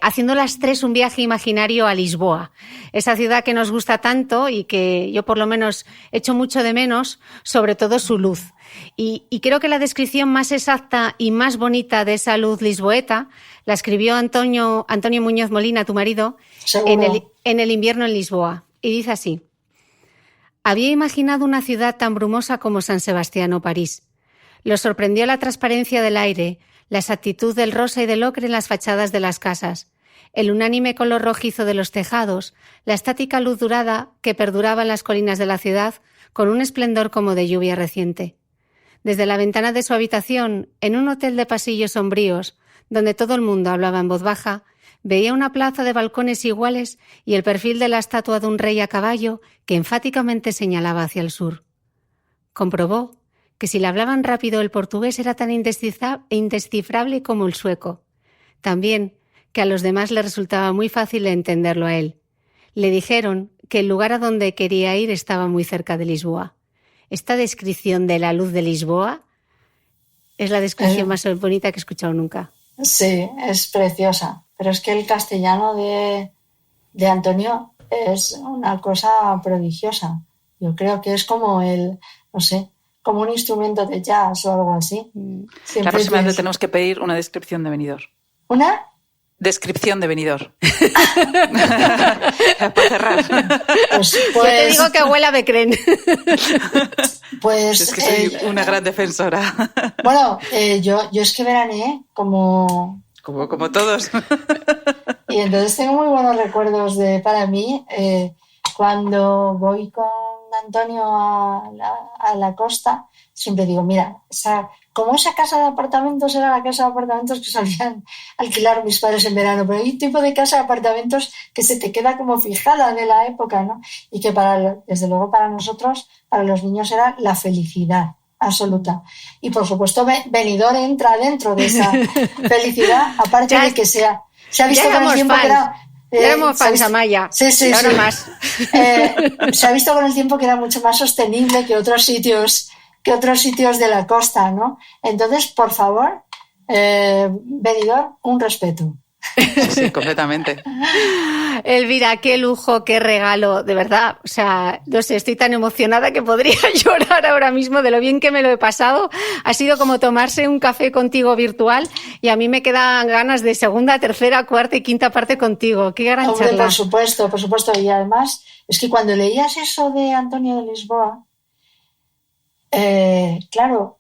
[SPEAKER 1] haciendo las tres un viaje imaginario a Lisboa, esa ciudad que nos gusta tanto y que yo por lo menos echo mucho de menos, sobre todo su luz. Y creo que la descripción más exacta y más bonita de esa luz lisboeta la escribió Antonio Muñoz Molina, tu marido, en el invierno en Lisboa. Y dice así: había imaginado una ciudad tan brumosa como San Sebastián o París. Lo sorprendió la transparencia del aire, la exactitud del rosa y del ocre en las fachadas de las casas, el unánime color rojizo de los tejados, la estática luz dorada que perduraba en las colinas de la ciudad con un esplendor como de lluvia reciente. Desde la ventana de su habitación, en un hotel de pasillos sombríos, donde todo el mundo hablaba en voz baja, veía una plaza de balcones iguales y el perfil de la estatua de un rey a caballo que enfáticamente señalaba hacia el sur. Comprobó que si le hablaban rápido el portugués era tan indescifrable como el sueco. También que a los demás le resultaba muy fácil entenderlo a él. Le dijeron que el lugar a donde quería ir estaba muy cerca de Lisboa. Esta descripción de la luz de Lisboa es la descripción más bonita que he escuchado nunca.
[SPEAKER 2] Sí, es preciosa. Pero es que el castellano de Antonio es una cosa prodigiosa. Yo creo que es como como un instrumento de jazz o algo así.
[SPEAKER 3] La próxima vez tenemos que pedir una descripción de Benidorm.
[SPEAKER 2] ¿Una?
[SPEAKER 3] Descripción de Benidorm. Para cerrar.
[SPEAKER 2] Pues,
[SPEAKER 1] yo te digo que abuela me creen.
[SPEAKER 2] Pues
[SPEAKER 3] es que soy una gran defensora.
[SPEAKER 2] Bueno, yo es que veraneé como
[SPEAKER 3] todos.
[SPEAKER 2] Y entonces tengo muy buenos recuerdos para mí cuando voy con Antonio a la costa. Siempre digo, mira, como esa casa de apartamentos era la casa de apartamentos que solían alquilar mis padres en verano, pero hay un tipo de casa de apartamentos que se te queda como fijada de la época, ¿no? Y que desde luego para nosotros, para los niños, era la felicidad absoluta. Y por supuesto Benidorm entra dentro de esa felicidad, aparte de que se ha visto con el tiempo que era...
[SPEAKER 1] éramos fans, Amaya.
[SPEAKER 2] Sí.
[SPEAKER 1] Ahora más.
[SPEAKER 2] Se ha visto con el tiempo que era mucho más sostenible que otros sitios de la costa, ¿no? Entonces, por favor, Benidorm, un respeto.
[SPEAKER 3] Sí, completamente.
[SPEAKER 1] Elvira, qué lujo, qué regalo, de verdad. O sea, no sé, estoy tan emocionada que podría llorar ahora mismo de lo bien que me lo he pasado. Ha sido como tomarse un café contigo virtual y a mí me quedan ganas de segunda, tercera, cuarta y quinta parte contigo. Qué gran charla.
[SPEAKER 2] Por supuesto. Y además, es que cuando leías eso de Antonio de Lisboa, claro,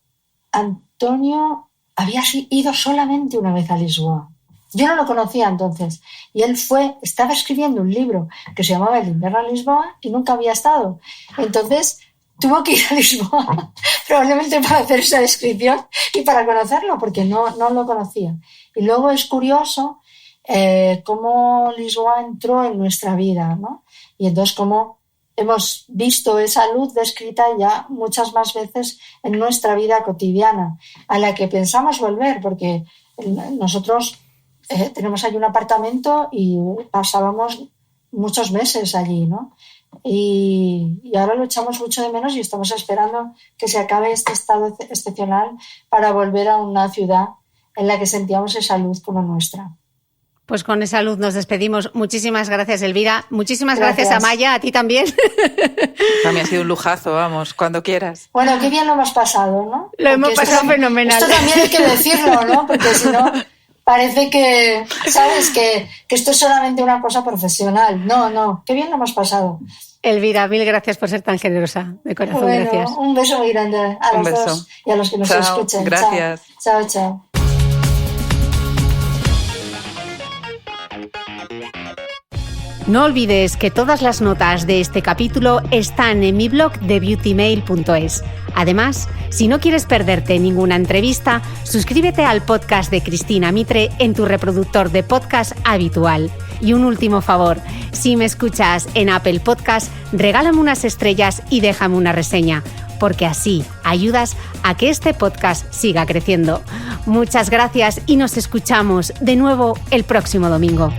[SPEAKER 2] Antonio había ido solamente una vez a Lisboa. Yo no lo conocía entonces. Y él estaba escribiendo un libro que se llamaba El invierno en Lisboa y nunca había estado. Entonces tuvo que ir a Lisboa probablemente para hacer esa descripción y para conocerlo, porque no lo conocía. Y luego es curioso cómo Lisboa entró en nuestra vida, ¿no? Y entonces cómo hemos visto esa luz descrita ya muchas más veces en nuestra vida cotidiana, a la que pensamos volver, porque nosotros tenemos allí un apartamento y pasábamos muchos meses allí, ¿no? Y ahora lo echamos mucho de menos y estamos esperando que se acabe este estado excepcional para volver a una ciudad en la que sentíamos esa luz como nuestra.
[SPEAKER 1] Pues con esa luz nos despedimos. Muchísimas gracias, Elvira. Muchísimas gracias, Amaya, a ti también.
[SPEAKER 3] También ha sido un lujazo, vamos, cuando quieras.
[SPEAKER 2] Bueno, qué bien lo hemos pasado, ¿no?
[SPEAKER 1] Lo hemos pasado fenomenal.
[SPEAKER 2] Esto también hay que decirlo, ¿no? Porque si no, parece que, ¿sabes? Que esto es solamente una cosa profesional. No, qué bien lo hemos pasado.
[SPEAKER 1] Elvira, mil gracias por ser tan generosa. De corazón,
[SPEAKER 2] bueno,
[SPEAKER 1] gracias.
[SPEAKER 2] Un beso muy grande a los dos y a los que nos escuchen.
[SPEAKER 3] Gracias.
[SPEAKER 2] Chao.
[SPEAKER 1] No olvides que todas las notas de este capítulo están en mi blog de beautymail.es. Además, si no quieres perderte ninguna entrevista, suscríbete al podcast de Cristina Mitre en tu reproductor de podcast habitual. Y un último favor, si me escuchas en Apple Podcast, regálame unas estrellas y déjame una reseña, porque así ayudas a que este podcast siga creciendo. Muchas gracias y nos escuchamos de nuevo el próximo domingo.